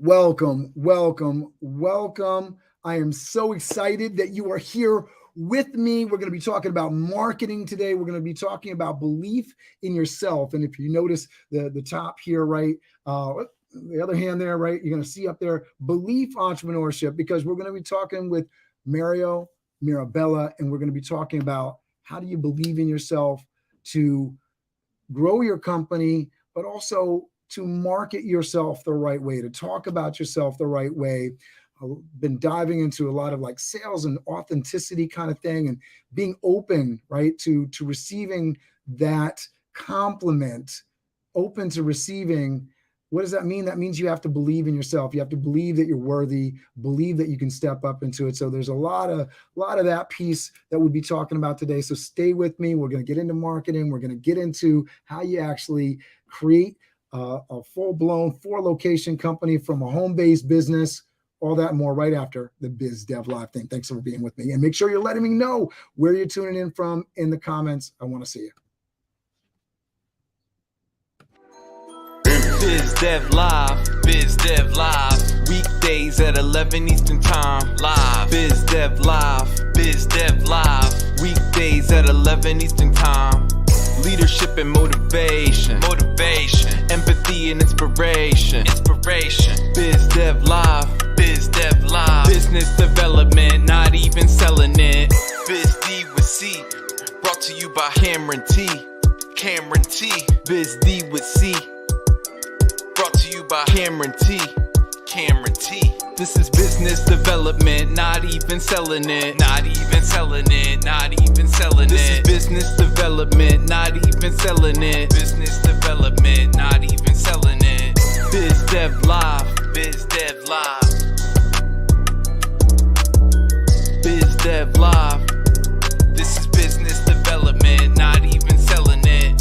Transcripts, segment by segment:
Welcome, welcome, welcome. I am so excited that you are here with me. We're going to be talking about marketing today. We're going to be talking about belief in yourself. And if you notice the top here, right, the other hand there, right, you're going to see up there, belief entrepreneurship, because we're going to be talking with Mario Mirabella, and we're going to be talking about how do you believe in yourself to grow your company, but also to market yourself the right way, to talk about yourself the right way. I've been diving into a lot of like sales and authenticity kind of thing, and being open, right, to receiving that compliment, open to receiving. What does that mean? That means you have to believe in yourself. You have to believe that you're worthy, believe that you can step up into it. So there's a lot of that piece that we'll be talking about today. So stay with me. We're going to get into marketing. We're going to get into how you actually create a full-blown 4-location company from a home-based business, all that and more right after the Biz Dev Live thing. Thanks for being with me. And make sure you're letting me know where you're tuning in from in the comments. I want to see you. Biz Dev Live, Biz Dev Live, weekdays at 11 Eastern Time, live. Biz Dev Live, Biz Dev Live, weekdays at 11 Eastern Time. Leadership and motivation, empathy and inspiration, Biz Dev Live, Biz Dev Live, business development, not even selling it. Biz D with C, brought to you by Cameron T, Biz D with C, brought to you by Cameron T. This is business development, not even selling it. This is business development, not even selling it. Biz Dev Live, Biz Dev Live, Biz Dev Live. This is business development, not even selling it.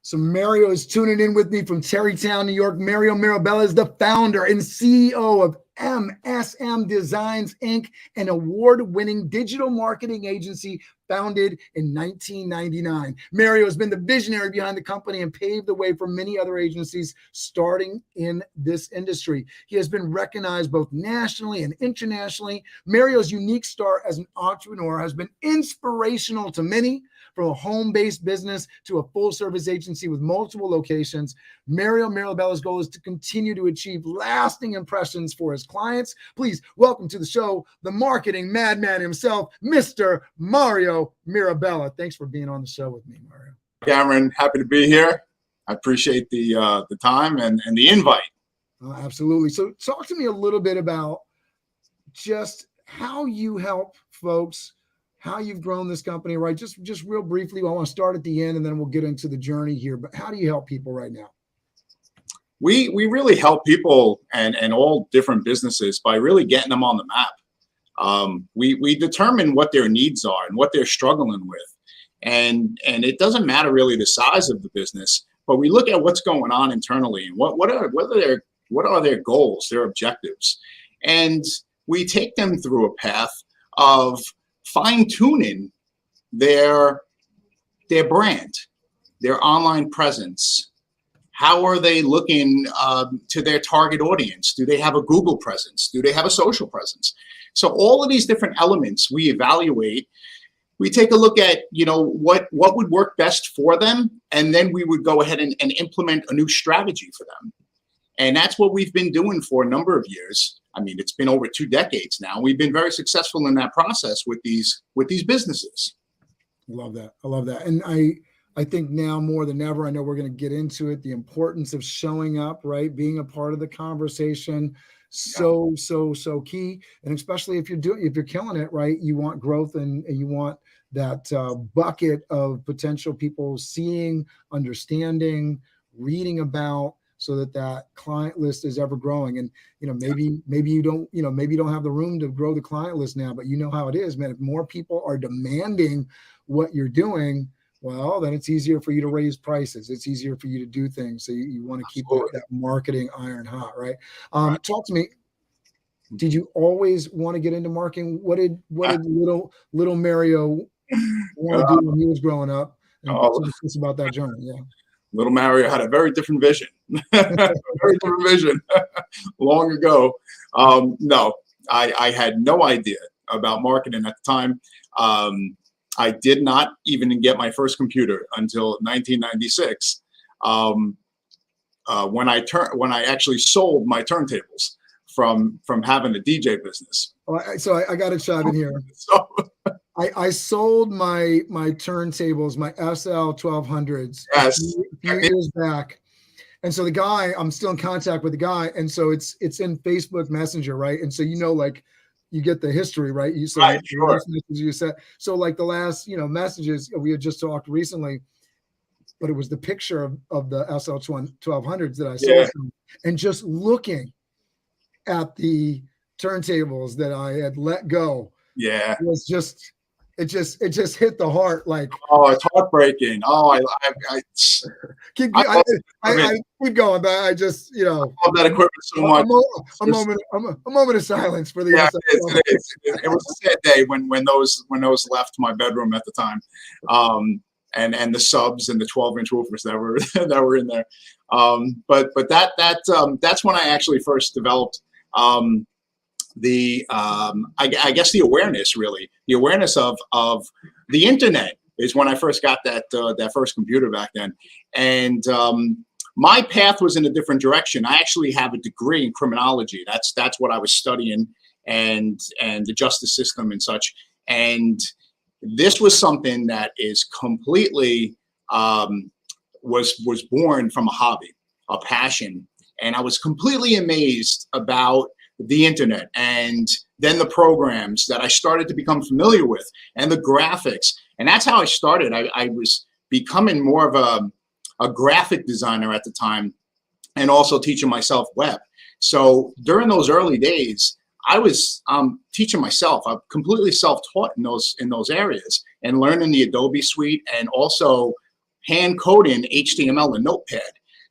So Mario is tuning in with me from Terrytown, New York. Mario Mirabella is the founder and CEO of MSM Designs, Inc., an award-winning digital marketing agency founded in 1999. Mario has been the visionary behind the company and paved the way for many other agencies starting in this industry. He has been recognized both nationally and internationally. Mario's unique start as an entrepreneur has been inspirational to many. From a home-based business to a full-service agency with multiple locations, Mario Mirabella's goal is to continue to achieve lasting impressions for his clients. Please welcome to the show the marketing madman himself, Mr. Mario Mirabella. Thanks for being on the show with me, Mario. Cameron, happy to be here. I appreciate the time and the invite. Absolutely. So talk to me a little bit about just how you help folks, how you've grown this company, right? Just real briefly. I want to start at the end and then we'll get into the journey here. But how do you help people right now? We really help people and all different businesses by really getting them on the map. We determine what their needs are and what they're struggling with. And it doesn't matter really the size of the business, but we look at what's going on internally and what are their goals, their objectives. And we take them through a path of fine-tuning their brand, their online presence. How are they looking to their target audience? Do they have a Google presence? Do they have a social presence? So all of these different elements we evaluate. We take a look at, what would work best for them, and then we would go ahead and implement a new strategy for them. And that's what we've been doing for a number of years. I mean, it's been over 2 decades now. We've been very successful in that process with these businesses. I love that. And I think now more than ever, I know we're going to get into it, the importance of showing up, right? Being a part of the conversation. So key. And especially if you're killing it, right? You want growth and you want that bucket of potential people seeing, understanding, reading about, so that client list is ever growing. And, maybe you don't have the room to grow the client list now, but you know how it is, man. If more people are demanding what you're doing, well, then it's easier for you to raise prices. It's easier for you to do things. So you want to keep that marketing iron hot, right? Talk to me. Did you always want to get into marketing? What did little Mario want to do when he was growing up? And Oh, tell us about that journey. Yeah. little Mario had a very different vision, very different vision long ago. No, I had no idea about marketing at the time. I did not even get my first computer until 1996. When I actually sold my turntables from having a DJ business. So I got to chime in here. So, I sold my turntables, my SL 1200s, yes, a few years back. And so the guy, I'm still in contact with the guy. And so it's in Facebook Messenger, right? And so, like, you get the history, right? You said right, sure. you said, so like the last, messages we had just talked recently, but it was the picture of the SL 1200s that I sold them, and just looking at the turntables that I had let go. Yeah. It was just, it just hit the heart. Like, oh, it's heartbreaking. Oh, I keep going, but I just, I love that equipment so much. A moment of silence for the it is. It was a sad day when those left my bedroom at the time. And the subs and the 12-inch woofers that were in there. But that's when I actually first developed I guess the awareness, really. The awareness of the internet is when I first got that first computer back then. And my path was in a different direction. I actually have a degree in criminology. That's what I was studying, and the justice system and such. And this was something that is completely was born from a hobby, a passion. And I was completely amazed about the internet, and then the programs that I started to become familiar with, and the graphics. And that's how I started. I was becoming more of a graphic designer at the time, and also teaching myself web. So during those early days, I was teaching myself. I'm completely self-taught in those areas, and learning the Adobe suite, and also hand coding HTML and Notepad.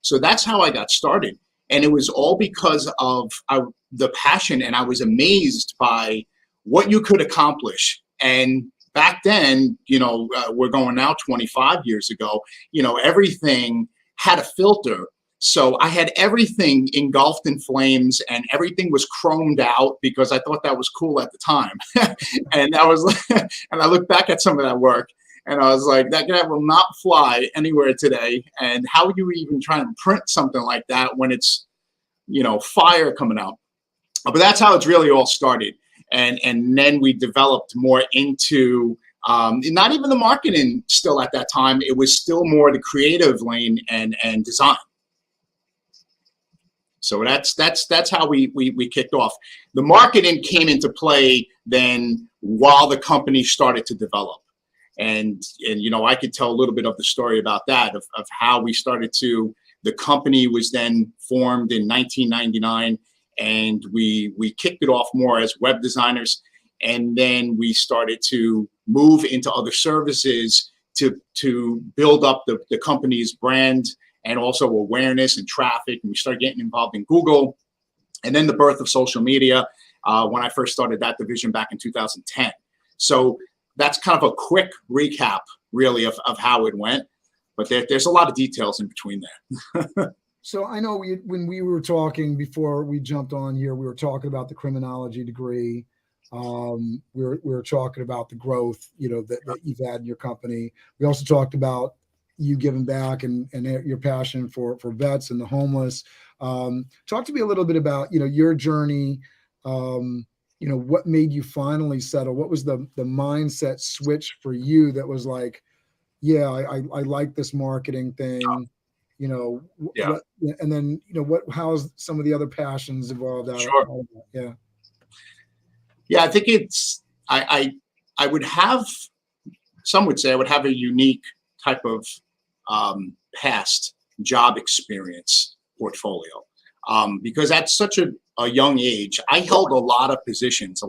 So that's how I got started. And it was all because of the passion, and I was amazed by what you could accomplish. And back then, we're going now 25 years ago, everything had a filter. So I had everything engulfed in flames, and everything was chromed out because I thought that was cool at the time. And I look back at some of that work, and I was like, that will not fly anywhere today. And how would you even try and print something like that when it's, fire coming out? But that's how it's really all started. And then we developed more into not even the marketing still at that time. It was still more the creative lane and design. So that's how we kicked off. The marketing came into play then while the company started to develop. And I could tell a little bit of the story about that, of how we started to, the company was then formed in 1999, and we kicked it off more as web designers. And then we started to move into other services to build up the company's brand, and also awareness and traffic. And we started getting involved in Google. And then the birth of social media, when I first started that division back in 2010. So that's kind of a quick recap, really, of how it went. But there's a lot of details in between there. So I know when we were talking before we jumped on here, we were talking about the criminology degree. We were talking about the growth, that you've had in your company. We also talked about you giving back and your passion for vets and the homeless. Talk to me a little bit about, your journey. What made you finally settle? What was the mindset switch for you that was like, yeah, I like this marketing thing, Yeah. And then, how's some of the other passions evolved out Sure. of that? Yeah, I think I would have, some would say I would have a unique type of past job experience portfolio, because at such a young age, I held a lot of positions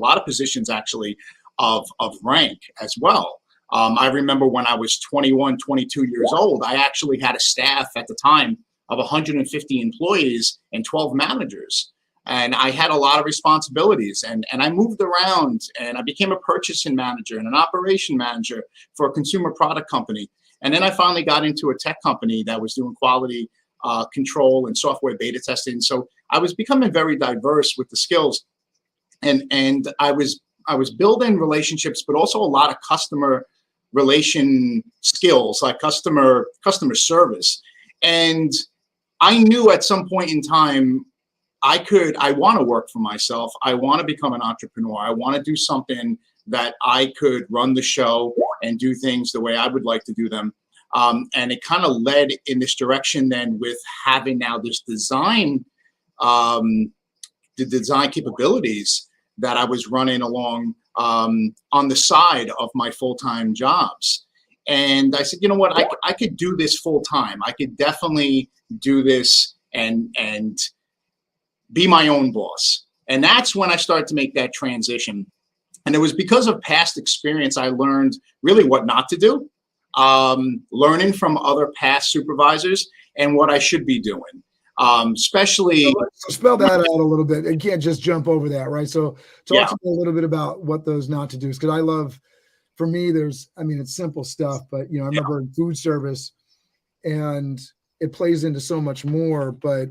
actually of rank as well. I remember when I was 21, 22 years old, I actually had a staff at the time of 150 employees and 12 managers. and I had a lot of responsibilities, and I moved around, and I became a purchasing manager and an operation manager for a consumer product company. And then I finally got into a tech company that was doing quality control and software beta testing. So I was becoming very diverse with the skills, and I was building relationships, but also a lot of customer relation skills, like customer service. And I knew at some point in time, I want to work for myself. I want to become an entrepreneur. I want to do something that I could run the show and do things the way I would like to do them. And it kind of led in this direction then with having now this design, the design capabilities that I was running along on the side of my full-time jobs. And I said, you know what, I could do this full-time. I could definitely do this and be my own boss. And that's when I started to make that transition. And it was because of past experience, I learned really what not to do, learning from other past supervisors and what I should be doing. Especially so spell that out a little bit. You can't just jump over that, right? So talk to me a little bit about what those not to do's, because I love, for me, it's simple stuff, but I remember in food service, and it plays into so much more. But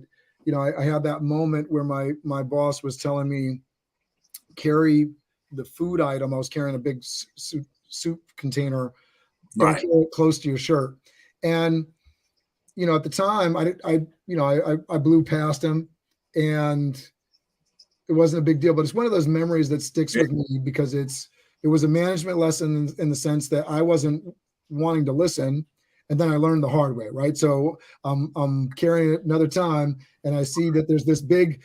I had that moment where my boss was telling me, carry the food item. I was carrying a big soup container, don't carry it close to your shirt. And at the time, I blew past him, and it wasn't a big deal. But it's one of those memories that sticks with me, because it was a management lesson in the sense that I wasn't wanting to listen. And then I learned the hard way, right? So I'm carrying it another time, and I see that there's this big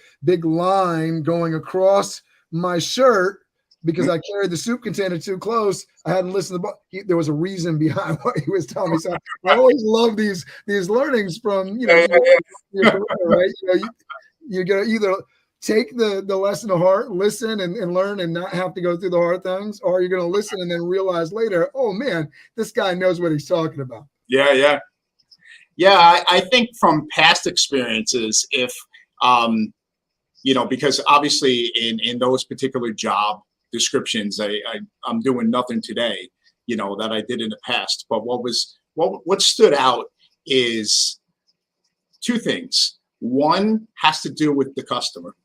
line going across my shirt because I carried the soup container too close. I hadn't listened to there was a reason behind what he was telling me. So I always love these learnings from your career, right? You're gonna either take the lesson to heart, listen and learn, and not have to go through the hard things, or you're gonna listen and then realize later, oh man, this guy knows what he's talking about. Yeah. I think from past experiences, if because obviously in those particular job descriptions, I'm doing nothing today, that I did in the past. But what stood out is two things. One has to do with the customer,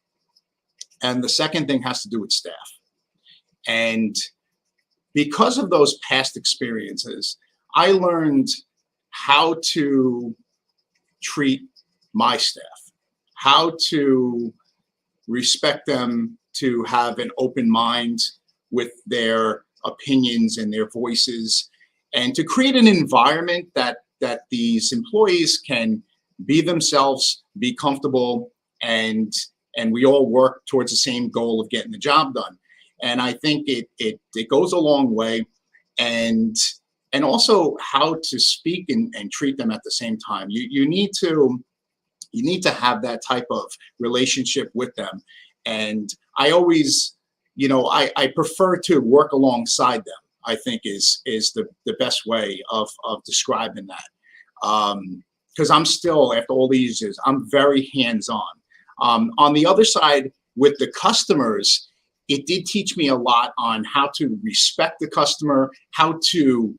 and the second thing has to do with staff. And because of those past experiences, I learned how to treat my staff, how to respect them, to have an open mind with their opinions and their voices, and to create an environment that these employees can be themselves, be comfortable, and we all work towards the same goal of getting the job done. And I think it goes a long way, and also how to speak and treat them at the same time. You need to have that type of relationship with them. And I always, I prefer to work alongside them, I think is the best way of describing that. Because I'm still, after all these years, I'm very hands-on. On the other side, with the customers, it did teach me a lot on how to respect the customer, how to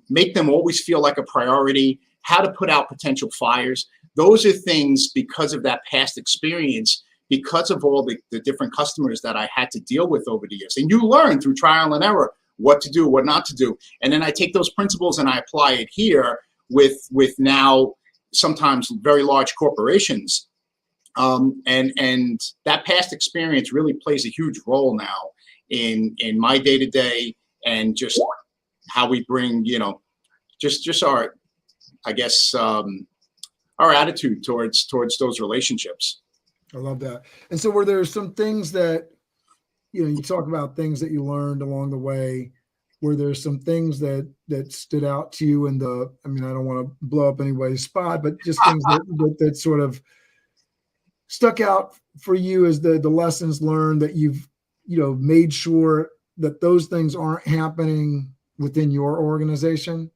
make them always feel like a priority, how to put out potential fires. Those are things, because of that past experience, because of all the different customers that I had to deal with over the years. And you learn through trial and error what to do, what not to do. And then I take those principles and I apply it here with now sometimes very large corporations. And that past experience really plays a huge role now in my day-to-day, and just how we bring, just our, I guess, our attitude towards those relationships. I love that. And so were there some things that, you talk about things that you learned along the way, were there some things that stood out to you in I don't want to blow up anybody's spot, but just things that sort of stuck out for you as the lessons learned that you've, made sure that those things aren't happening within your organization?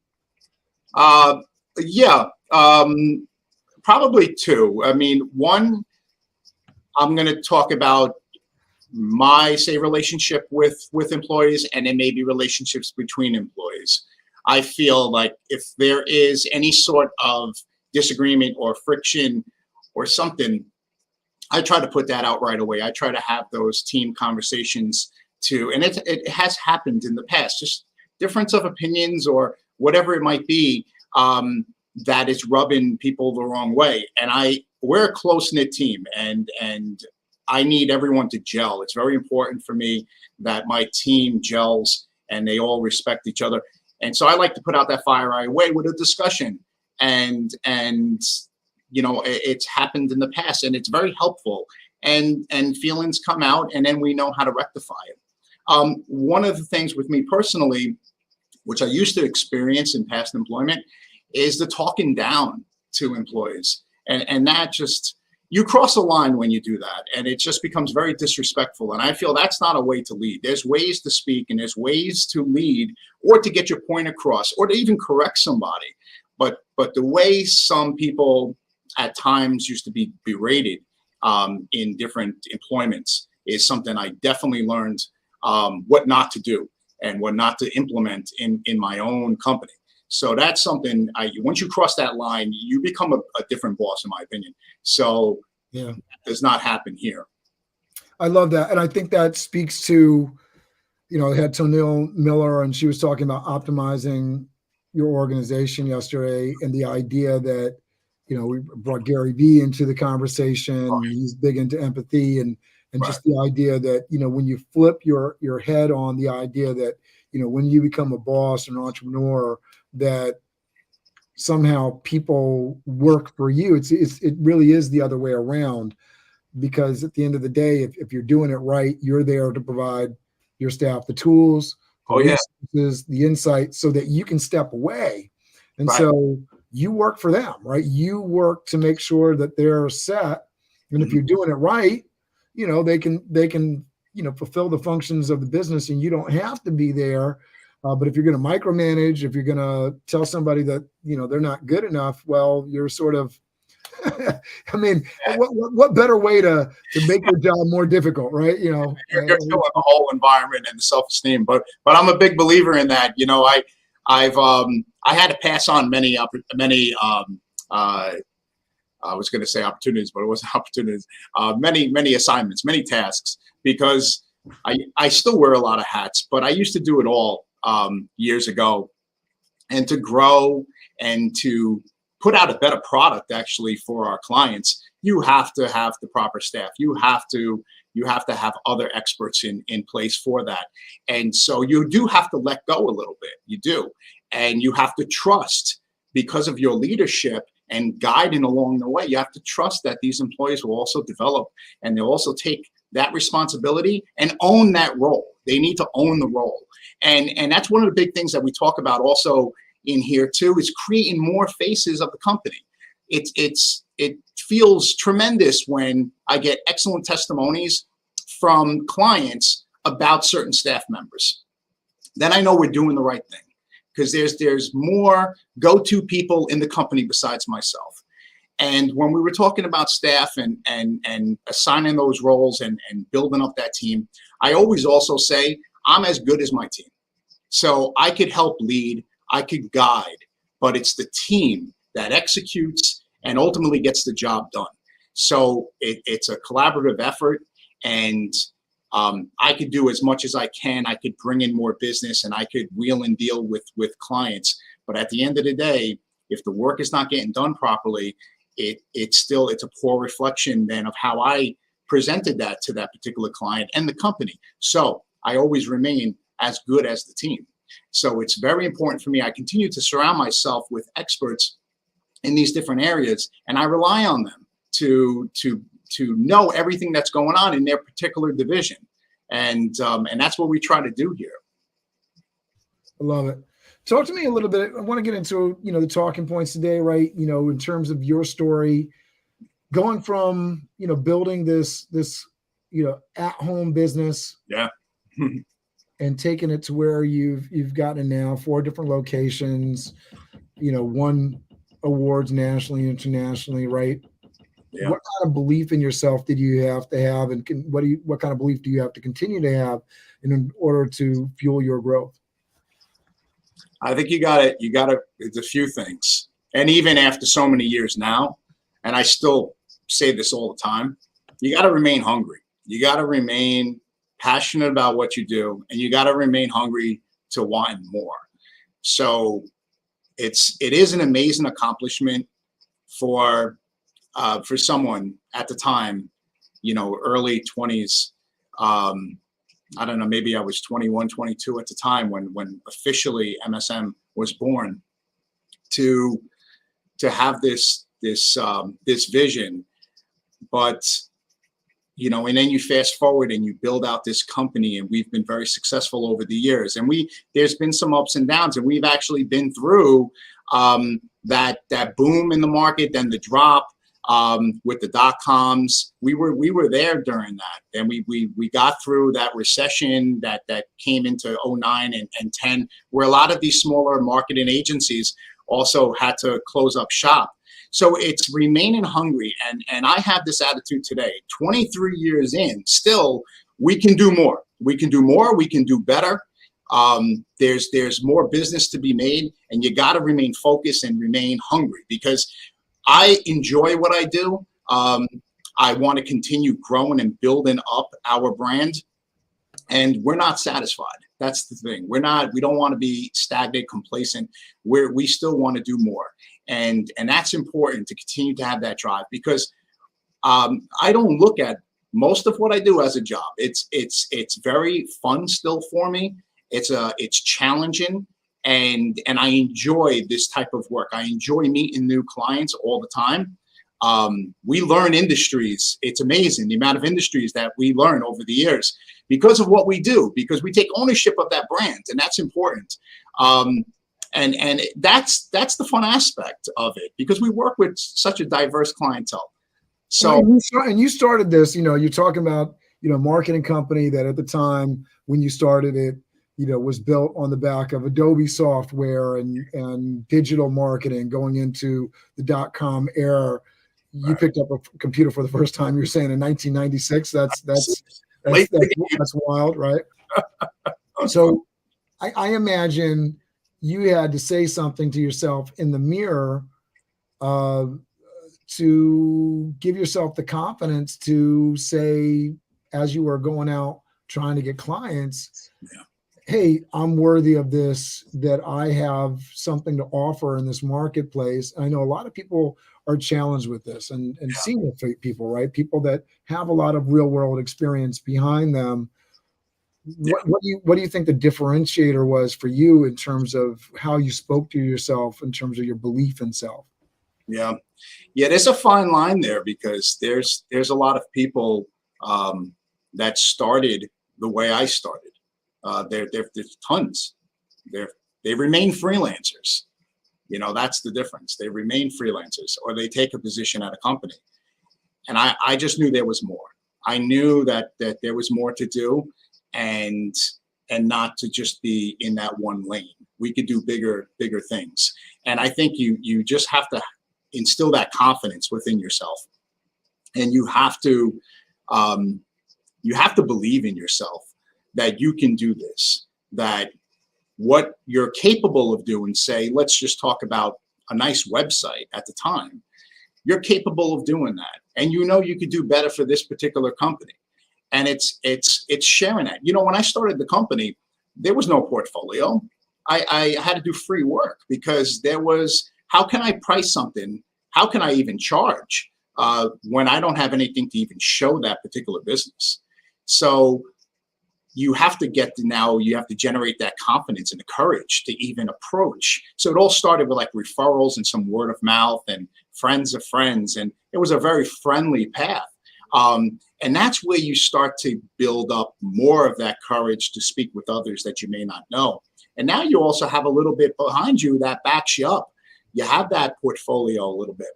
Probably two. One, I'm going to talk about my, say, relationship with employees, and then maybe relationships between employees. I feel like if there is any sort of disagreement or friction or something, I try to put that out right away. I try to have those team conversations too. And it has happened in the past, just difference of opinions or whatever it might be, that is rubbing people the wrong way. And we're a close-knit team, and I need everyone to gel. It's very important for me that my team gels and they all respect each other. And so I like to put out that fire right away with a discussion. And you know, it's happened in the past, and it's very helpful. And feelings come out, and then we know how to rectify it. One of the things with me personally, which I used to experience in past employment, is the talking down to employees. And that just, you cross a line when you do that, and it just becomes very disrespectful. And I feel that's not a way to lead. There's ways to speak, and there's ways to lead, or to get your point across, or to even correct somebody. But the way some people at times used to be berated in different employments is something I definitely learned what not to do and what not to implement in my own company. So that's something, once you cross that line, you become a different boss, in my opinion. So yeah, that does not happen here. I love that. And I think that speaks to, you know, I had Tonil Miller, and she was talking about optimizing your organization yesterday, and the idea that, you know, we brought Gary Vee into the conversation. Right. He's big into empathy and right. Just the idea that, you know, when you flip your head on the idea that, you know, when you become a boss, an entrepreneur, that somehow people work for you. It really is the other way around, because at the end of the day, if you're doing it right, you're there to provide your staff the tools, resources, the insight, so that you can step away. And right. So you work for them, right? You work to make sure that they're set. And if you're doing it right, you know, they can, you know, fulfill the functions of the business, and you don't have to be there. But if you're going to micromanage, if you're going to tell somebody that, you know, they're not good enough, well, you're sort of, I mean, what better way to make your job more difficult, right? You know, you're killing the whole environment and the self-esteem. But I'm a big believer in that. You know, I had to pass on many I was going to say opportunities, but it wasn't opportunities. Many assignments, many tasks, because I still wear a lot of hats, but I used to do it all years ago. And to grow and to put out a better product actually for our clients, you have to have the proper staff. You have to have other experts in place for that. And so you do have to let go a little bit. You do. And you have to trust, because of your leadership and guiding along the way, you have to trust that these employees will also develop, and they'll also take that responsibility and own that role. They need to own the role. And that's one of the big things that we talk about also in here too, is creating more faces of the company. It feels tremendous when I get excellent testimonies from clients about certain staff members. Then I know we're doing the right thing, because there's more go-to people in the company besides myself. And when we were talking about staff and assigning those roles and building up that team, I always also say, I'm as good as my team. So I could help lead, I could guide, but it's the team that executes and ultimately gets the job done. So it's a collaborative effort, and I could do as much as I can. I could bring in more business, and I could wheel and deal with clients. But at the end of the day, if the work is not getting done properly, it's a poor reflection then of how I presented that to that particular client and the company. So I always remain as good as the team. So it's very important for me. I continue to surround myself with experts in these different areas, and I rely on them to know everything that's going on in their particular division. And that's what we try to do here. I love it. Talk to me a little bit. I want to get into, you know, the talking points today, right? You know, in terms of your story, going from, you know, building this, you know, at-home business. Yeah. And taking it to where you've gotten now, 4 different locations, you know, won awards nationally, internationally, right? Yeah. What kind of belief in yourself did you have to have, and what kind of belief do you have to continue to have in order to fuel your growth? I think you got it. It's a few things. And even after so many years now, and I still say this all the time, you got to remain hungry. You got to remain passionate about what you do, and you got to remain hungry to want more. So it is an amazing accomplishment for someone at the time, early 20s. I don't know, maybe I was 21, 22 at the time when officially MSM was born, to have this vision. But, and then you fast forward and you build out this company, and we've been very successful over the years. And there's been some ups and downs, and we've actually been through that boom in the market, then the drop with the dot-coms. We were there during that, and we got through that recession that came into 09 and 10, where a lot of these smaller marketing agencies also had to close up shop. So it's remaining hungry, and I have this attitude today, 23 years in, still, we can do more. We can do more, we can do better. There's more business to be made, and you got to remain focused and remain hungry, because I enjoy what I do. I want to continue growing and building up our brand, and we're not satisfied. That's the thing. We don't want to be stagnant, complacent. We still want to do more. And that's important, to continue to have that drive, because I don't look at most of what I do as a job. It's very fun still for me. It's challenging, and I enjoy this type of work. I enjoy meeting new clients all the time. We learn industries. It's amazing the amount of industries that we learn over the years because of what we do, because we take ownership of that brand, and that's important. And that's the fun aspect of it, because we work with such a diverse clientele. So, and you started this, you're talking about, marketing company that at the time when you started it, was built on the back of Adobe software and digital marketing going into the .com era. You right. Picked up a computer for the first time, you're saying, in 1996. That's wild, right? So I imagine you had to say something to yourself in the mirror to give yourself the confidence to say, as you were going out trying to get clients, hey, I'm worthy of this, that I have something to offer in this marketplace. I know a lot of people are challenged with this, and senior people, right? People that have a lot of real world experience behind them. What do you think the differentiator was for you in terms of how you spoke to yourself, in terms of your belief in self? Yeah, there's a fine line there, because there's a lot of people that started the way I started. There's tons. They remain freelancers. That's the difference. They remain freelancers, or they take a position at a company. And I just knew there was more. I knew that there was more to do, and not to just be in that one lane. We could do bigger things. And I think you just have to instill that confidence within yourself, and you have to believe in yourself that you can do this, that what you're capable of doing, say, let's just talk about a nice website at the time, you're capable of doing that. And you could do better for this particular company. And it's sharing that. When I started the company, there was no portfolio. I had to do free work, because there was, how can I price something? How can I even charge when I don't have anything to even show that particular business? So you have to generate that confidence and the courage to even approach. So it all started with like referrals and some word of mouth and friends of friends. And it was a very friendly path. And that's where you start to build up more of that courage to speak with others that you may not know. And now you also have a little bit behind you that backs you up. You have that portfolio a little bit.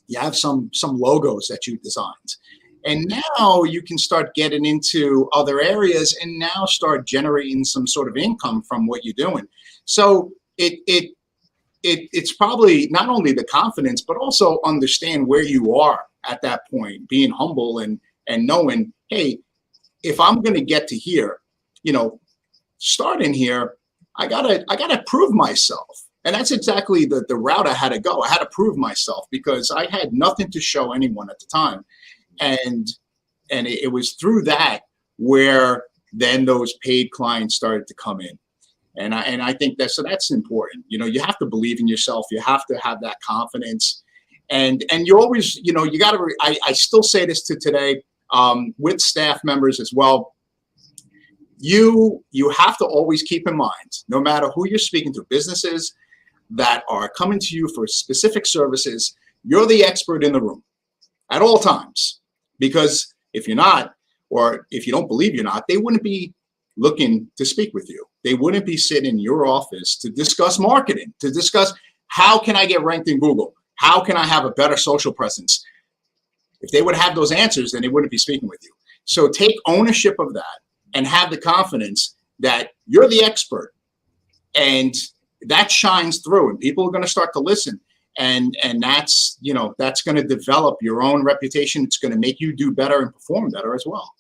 You have some logos that you designed. And now you can start getting into other areas and now start generating some sort of income from what you're doing. So it's probably not only the confidence, but also understand where you are at that point, being humble and knowing, hey, if I'm going to get to here, starting here, I gotta prove myself. And that's exactly the route I had to go. I had to prove myself because I had nothing to show anyone at the time. And it was through that where then those paid clients started to come in. And I think that's important. You have to believe in yourself. You have to have that confidence. And you always, you gotta, I still say this to today with staff members as well. You have to always keep in mind, no matter who you're speaking to, businesses that are coming to you for specific services, you're the expert in the room at all times. Because if you're not, or if you don't believe you're not, they wouldn't be looking to speak with you. They wouldn't be sitting in your office to discuss marketing, to discuss how can I get ranked in Google? How can I have a better social presence? If they would have those answers, then they wouldn't be speaking with you. So take ownership of that and have the confidence that you're the expert, and that shines through, and people are going to start to listen. And that's, that's going to develop your own reputation. It's going to make you do better and perform better as well.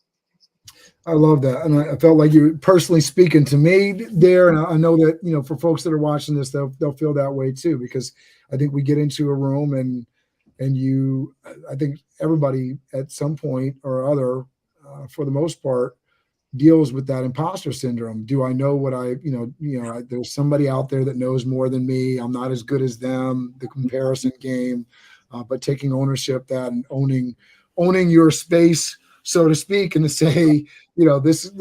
I love that. And I felt like you were personally speaking to me there. And I know that, for folks that are watching this, they'll feel that way too, because I think we get into a room and I think everybody at some point or other, for the most part, deals with that imposter syndrome. Do I know what there's somebody out there that knows more than me. I'm not as good as them, the comparison game, but taking ownership that and owning your space, so to speak, and to say, this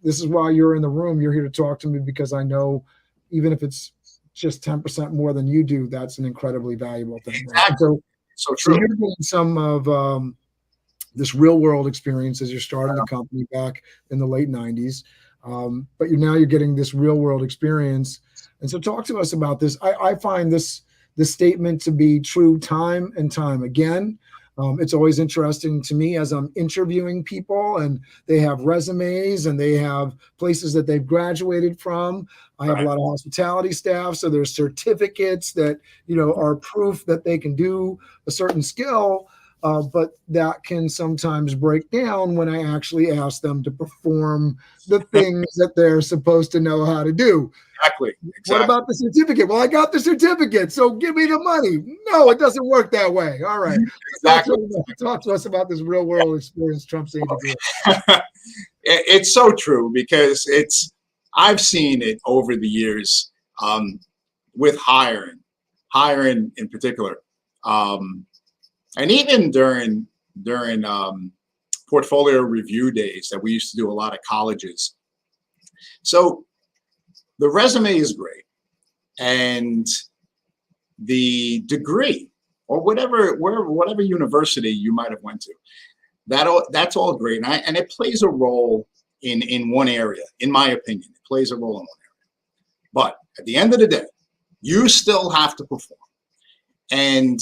is why you're in the room. You're here to talk to me because I know, even if it's just 10% more than you do, that's an incredibly valuable thing. Right? Exactly. So true. So you're getting some of this real world experience as you're starting the company back in the late 90s. But you're getting this real world experience. And so talk to us about this. I find this statement to be true time and time again. It's always interesting to me as I'm interviewing people and they have resumes and they have places that they've graduated from. I have a lot of hospitality staff, so there's certificates that, are proof that they can do a certain skill. But that can sometimes break down when I actually ask them to perform the things that they're supposed to know how to do. Exactly. What about the certificate? Well, I got the certificate, so give me the money. No, it doesn't work that way. All right. Exactly. Talk to us about this real world experience Trump saying to do. It's so true, because I've seen it over the years with hiring in particular. And even during portfolio review days that we used to do a lot of colleges. So the resume is great, and the degree or whatever university you might have went to, that's all great, and it plays a role in one area. In my opinion, it plays a role in one area. But at the end of the day, you still have to perform, and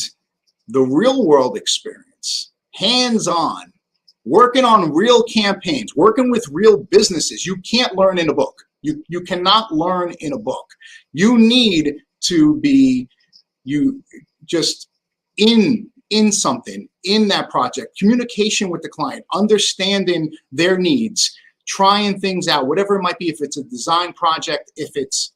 the real world experience, hands-on, working on real campaigns, working with real businesses, you can't learn in a book. You cannot learn in a book. You need to be just in something, in that project, communication with the client, understanding their needs, trying things out, whatever it might be. If it's a design project, if it's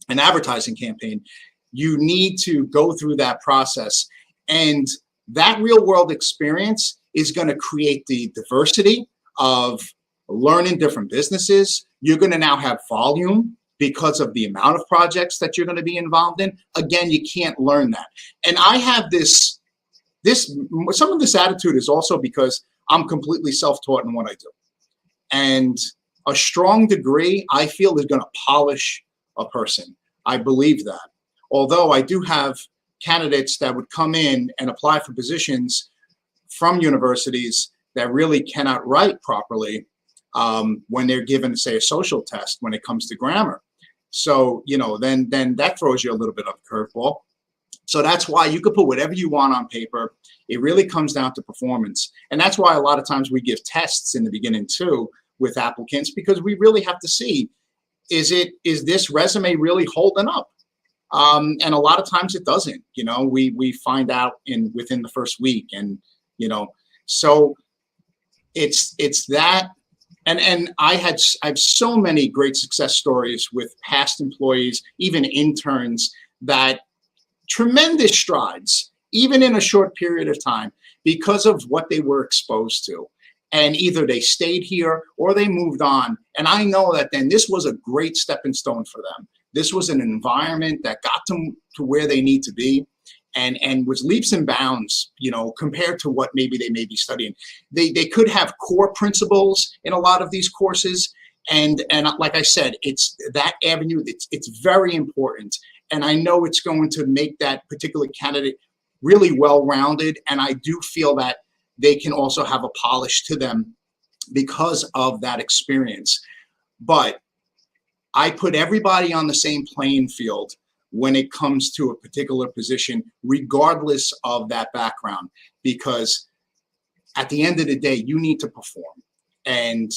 an advertising campaign, you need to go through that process. And that real world experience is going to create the diversity of learning different businesses. You're going to now have volume because of the amount of projects that you're going to be involved in. Again, you can't learn that. And I have some of this attitude is also because I'm completely self-taught in what I do. And a strong degree, I feel, is going to polish a person. I believe that. Although I do have candidates that would come in and apply for positions from universities that really cannot write properly when they're given, say, a social test when it comes to grammar. So, then that throws you a little bit of a curveball. So that's why you could put whatever you want on paper. It really comes down to performance. And that's why a lot of times we give tests in the beginning too with applicants, because we really have to see, is this resume really holding up? And a lot of times it doesn't. We find out within the first week, and you know. So it's that. And I have so many great success stories with past employees, even interns, that tremendous strides, even in a short period of time, because of what they were exposed to. And either they stayed here or they moved on. And I know that then this was a great stepping stone for them. This was an environment that got them to where they need to be, and was leaps and bounds, you know, compared to what maybe they may be studying. They could have core principles in a lot of these courses. And like I said, it's that avenue, it's very important. And I know it's going to make that particular candidate really well-rounded. And I do feel that they can also have a polish to them because of that experience. But I put everybody on the same playing field when it comes to a particular position, regardless of that background, because at the end of the day, you need to perform. And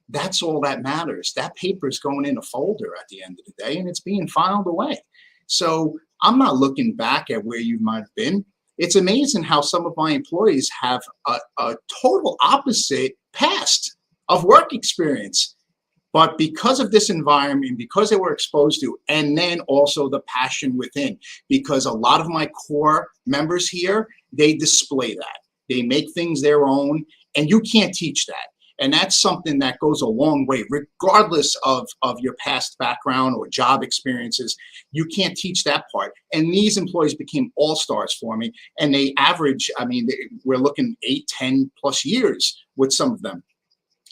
that's all that matters. That paper is going in a folder at the end of the day, and it's being filed away. So I'm not looking back at where you might have been. It's amazing how some of my employees have a total opposite past of work experience. But because of this environment, because they were exposed to, and then also the passion within, because a lot of my core members here, they display that. They make things their own, and you can't teach that. And that's something that goes a long way, regardless of your past background or job experiences. You can't teach that part. And these employees became all-stars for me. And they average, I mean, we're looking 8, 10 plus years with some of them.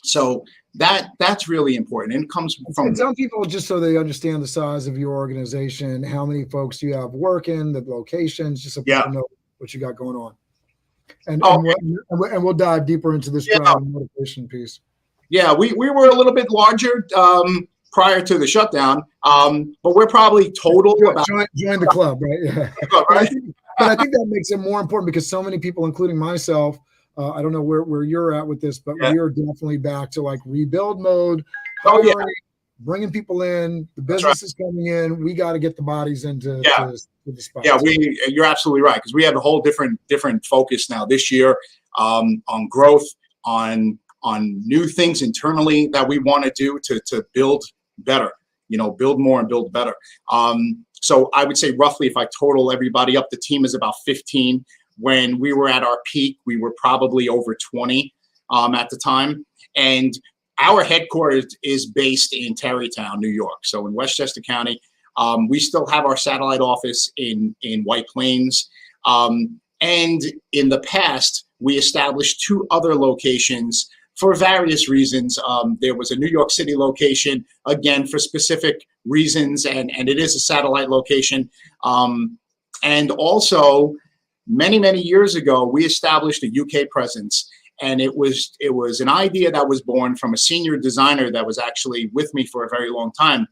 So that's really important. And it comes from— and some people, just so they understand the size of your organization, how many folks you have working, the locations, just so people know what you got going on. And we'll dive deeper into this drive and motivation piece. Yeah, we were a little bit larger prior to the shutdown, but we're probably total join the club, right? Yeah. Right? But I think that makes it more important because so many people, including myself, I don't know where you're at with this, but we are definitely back to like rebuild mode. Bringing people in, the business is coming in. We got to get the bodies into the spots. Yeah, you're absolutely right, because we have a whole different focus now this year on growth, on new things internally that we want to do to build better, you know, build more and build better. So I would say roughly, if I total everybody up, the team is about 15. When we were at our peak, we were probably over 20 at the time. And our headquarters is based in Tarrytown, New York. So in Westchester County, we still have our satellite office in White Plains. And in the past, we established 2 other locations for various reasons. There was a New York City location, again, for specific reasons, and it is a satellite location. And also, many years ago, we established a UK presence. And it was an idea that was born from a senior designer that was actually with me for a very long time,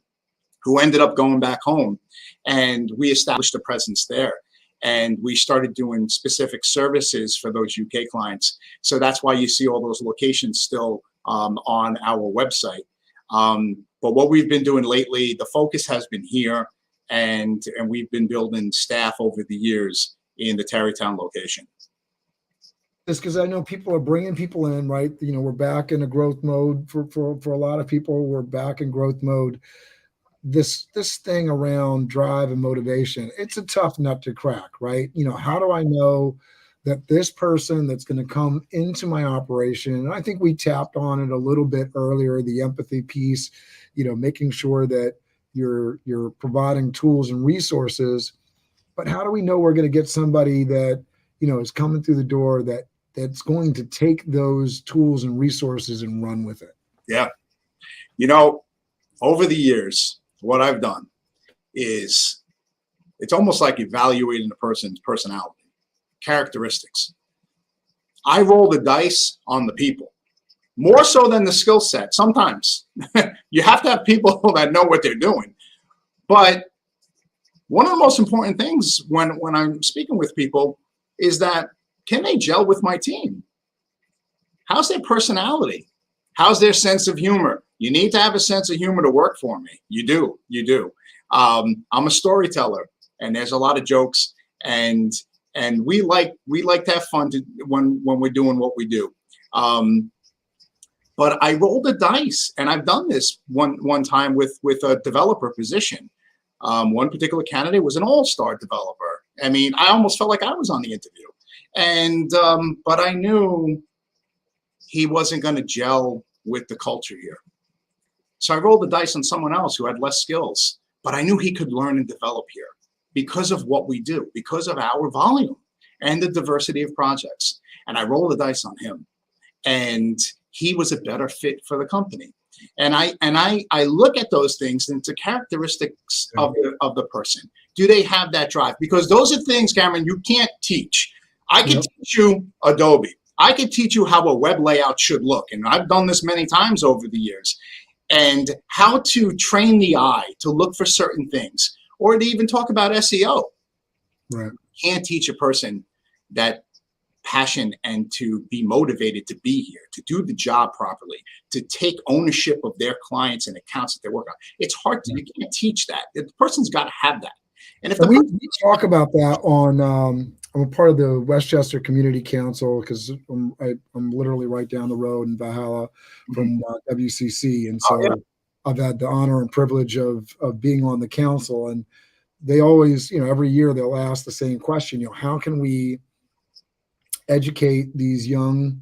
who ended up going back home. And we established a presence there. And we started doing specific services for those UK clients. So that's why you see all those locations still on our website. But what we've been doing lately, the focus has been here. And we've been building staff over the years in the Tarrytown location. It's because I know people are bringing people in, right? You know, we're back in a growth mode for a lot of people. We're back in growth mode. This thing around drive and motivation, it's a tough nut to crack, right? You know, how do I know that this person that's going to come into my operation, and I think we tapped on it a little bit earlier, the empathy piece, you know, making sure that you're providing tools and resources, but how do we know we're going to get somebody that, you know, is coming through the door that's going to take those tools and resources and run with it? Yeah. You know, over the years, what I've done is it's almost like evaluating a person's personality, characteristics. I roll the dice on the people, more so than the skill set. Sometimes you have to have people that know what they're doing. But one of the most important things when I'm speaking with people is that, can they gel with my team? How's their personality? How's their sense of humor? You need to have a sense of humor to work for me. You do. I'm a storyteller, and there's a lot of jokes, and and we like to have fun when we're doing what we do. But I rolled the dice, and I've done this one time with a developer position. One particular candidate was an all-star developer. I mean, I almost felt like I was on the interview, and but I knew he wasn't going to gel with the culture here. So I rolled the dice on someone else who had less skills, but I knew he could learn and develop here because of what we do, because of our volume and the diversity of projects. And I rolled the dice on him, and he was a better fit for the company. And I look at those things, and it's a characteristics of the person. Do they have that drive? Because those are things, Cameron, you can't teach. I can teach you Adobe. I can teach you how a web layout should look. And I've done this many times over the years. And how to train the eye to look for certain things, or to even talk about SEO. Right. You can't teach a person that passion and to be motivated to be here, to do the job properly, to take ownership of their clients and accounts that they work on. It's hard to, you can't teach that. The person's got to have that. And if we talk about that on, I'm a part of the Westchester Community Council, because I'm literally right down the road in Valhalla from WCCC. And so I've had the honor and privilege of being on the council, and they always, every year they'll ask the same question, how can we educate these young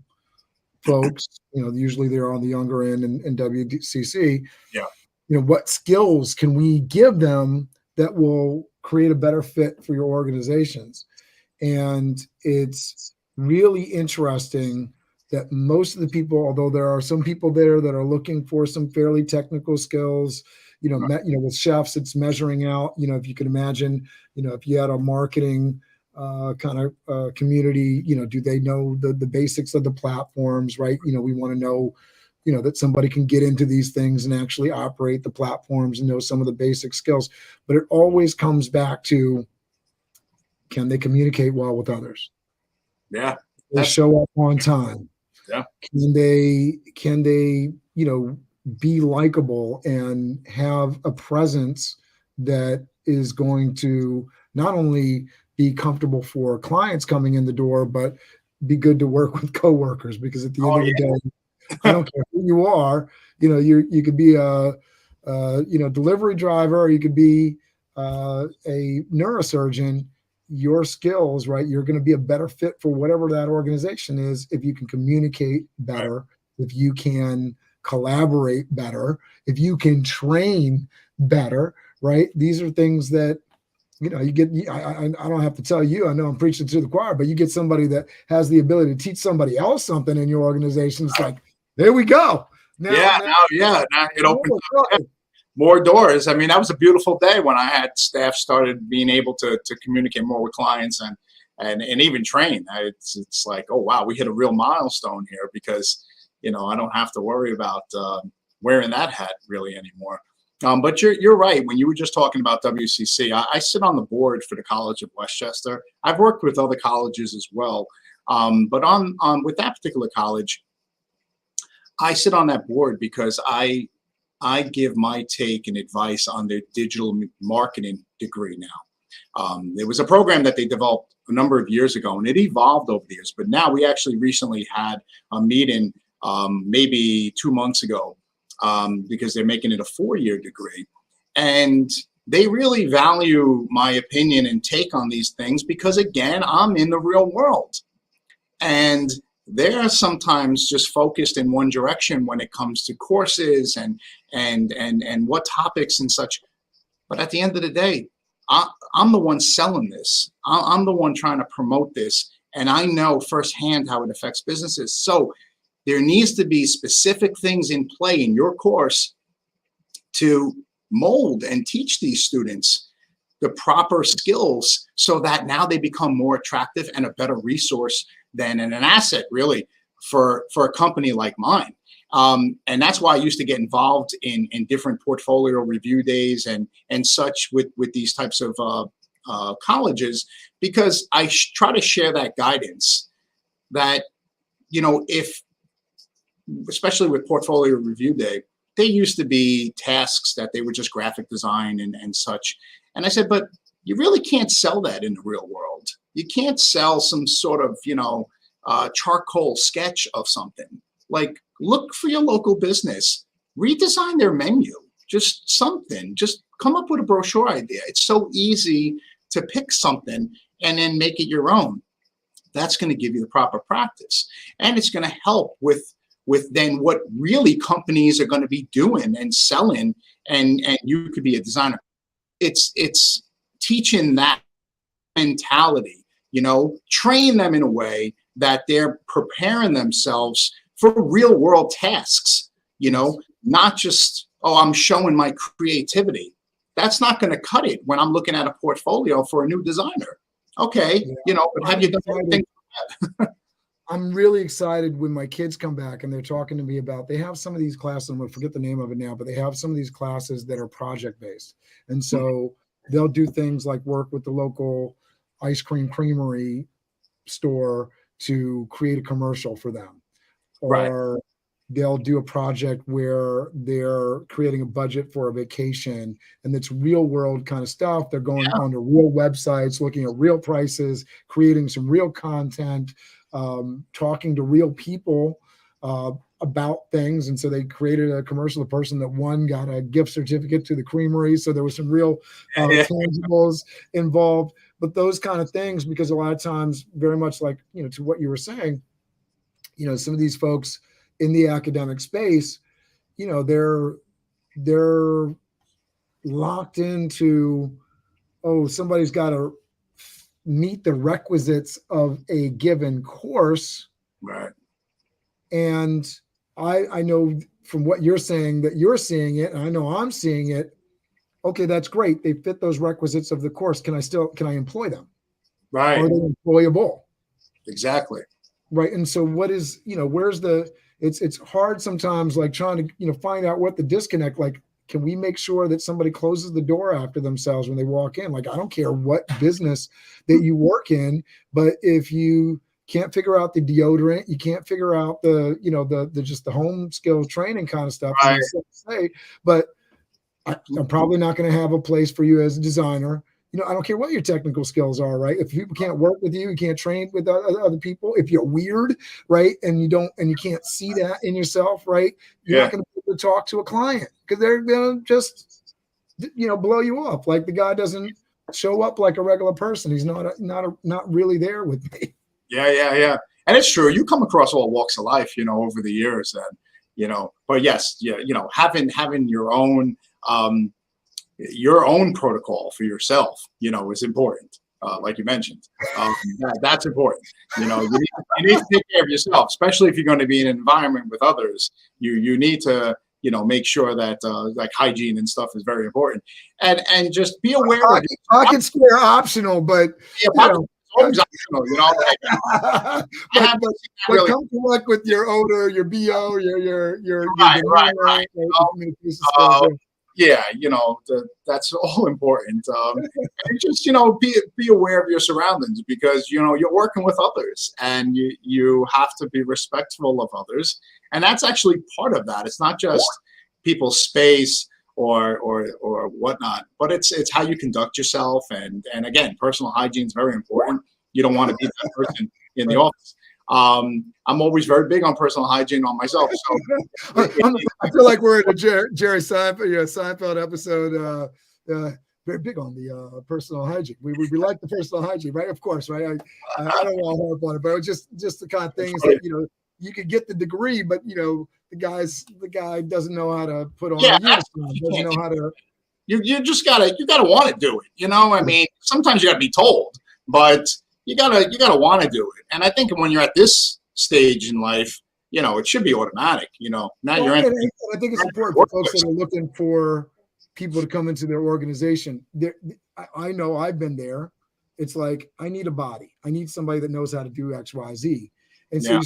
folks, usually they're on the younger end in WCCC. What skills can we give them that will create a better fit for your organizations? And it's really interesting that most of the people, although there are some people there that are looking for some fairly technical skills, with chefs, it's measuring out, if you can imagine, if you had a marketing kind of community, do they know the basics of the platforms, right? We want to know, that somebody can get into these things and actually operate the platforms and know some of the basic skills. But it always comes back to, can they communicate well with others? Yeah. They show up on time. Yeah. Can they, be likable and have a presence that is going to not only be comfortable for clients coming in the door, but be good to work with coworkers, because at the end of the day, I don't care who you are, you could be a delivery driver, or you could be a neurosurgeon. Your skills, right? You're going to be a better fit for whatever that organization is if you can communicate better, if you can collaborate better, if you can train better, right? These are things that, you get, I don't have to tell you, I know I'm preaching to the choir, but you get somebody that has the ability to teach somebody else something in your organization. It's like, there we go. Now it opens up more doors. I mean, that was a beautiful day when I had staff started being able to communicate more with clients and even train. It's like, oh, wow, we hit a real milestone here, because, I don't have to worry about wearing that hat really anymore. But you're right. When you were just talking about WCC, I sit on the board for the College of Westchester. I've worked with other colleges as well. But with that particular college, I sit on that board because I give my take and advice on their digital marketing degree now. There was a program that they developed a number of years ago, and it evolved over the years. But now we actually recently had a meeting maybe 2 months ago, because they're making it a 4-year degree. And they really value my opinion and take on these things because, again, I'm in the real world. And they're sometimes just focused in one direction when it comes to courses and what topics and such. But at the end of the day, I'm the one selling this. I'm the one trying to promote this. And I know firsthand how it affects businesses. So there needs to be specific things in play in your course to mold and teach these students the proper skills so that now they become more attractive and a better resource than an asset, really, for a company like mine. And that's why I used to get involved in different portfolio review days and such with these types of colleges, because I try to share that guidance that, especially with portfolio review day, they used to be tasks that they were just graphic design and such. And I said, but you really can't sell that in the real world. You can't sell some sort of, charcoal sketch of something. Like, look for your local business, redesign their menu, just something, just come up with a brochure idea. It's so easy to pick something and then make it your own. That's going to give you the proper practice. And it's going to help with then what really companies are going to be doing and selling, and you could be a designer. It's teaching that mentality, train them in a way that they're preparing themselves for real world tasks, not just, oh, I'm showing my creativity. That's not going to cut it when I'm looking at a portfolio for a new designer. Okay, but have you done anything? I'm really excited when my kids come back and they're talking to me about, they have some of these classes, I'm going to forget the name of it now, but they have some of these classes that are project based. And so they'll do things like work with the local ice cream creamery store to create a commercial for them. Or they'll do a project where they're creating a budget for a vacation, and it's real world kind of stuff. They're going onto real websites, looking at real prices, creating some real content, talking to real people about things. And so they created a commercial. The person that won got a gift certificate to the creamery. So there was some real tangibles involved. But those kind of things, because a lot of times, very much like, to what you were saying, some of these folks in the academic space, they're locked into, oh, somebody's got to meet the requisites of a given course. Right. And I know from what you're saying that you're seeing it, and I know I'm seeing it. Okay, that's great. They fit those requisites of the course. Can I employ them? Right. Are they employable? Exactly. Right. And so what is, where's it's hard sometimes, like trying to, find out what the disconnect, like, can we make sure that somebody closes the door after themselves when they walk in? Like, I don't care what business that you work in, but if you can't figure out the deodorant, you can't figure out the just the home skills training kind of stuff. Right. But I'm probably not going to have a place for you as a designer. I don't care what your technical skills are, right? If people can't work with you can't train with other people. If you're weird, right, and you can't see that in yourself, right, you're not going to be able to talk to a client because they're going to just, blow you off. Like, the guy doesn't show up like a regular person. He's not really there with me. Yeah. And it's true. You come across all walks of life, over the years, and But yes, having your own protocol for yourself, is important. Like you mentioned, that's important. You need to take care of yourself, especially if you're going to be in an environment with others. You need to, make sure that like hygiene and stuff is very important, and just be aware. Pocket square optional, but always optional, but come to work with your odor, your BO, your right. That's all important. And just, be aware of your surroundings, because, you're working with others, and you have to be respectful of others. And that's actually part of that. It's not just people's space or whatnot, but it's how you conduct yourself. And again, personal hygiene is very important. You don't want to be that person in the office. I'm always very big on personal hygiene on myself. So I feel like we're in a Jerry Seinfeld episode. Very big on the personal hygiene. We like the personal hygiene, right? Of course, right? I don't want to harp on it, but it's just the kind of things that you could get the degree, but the guy doesn't know how to put on a uniform. Doesn't know how to. You just gotta want to do it. I mean, sometimes you gotta be told, but you gotta want to do it. And I think when you're at this stage in life, it should be automatic. Now you're in. I think it's important for folks that are looking for people to come into their organization. I know I've been there. It's like, I need a body. I need somebody that knows how to do X, Y, Z. And so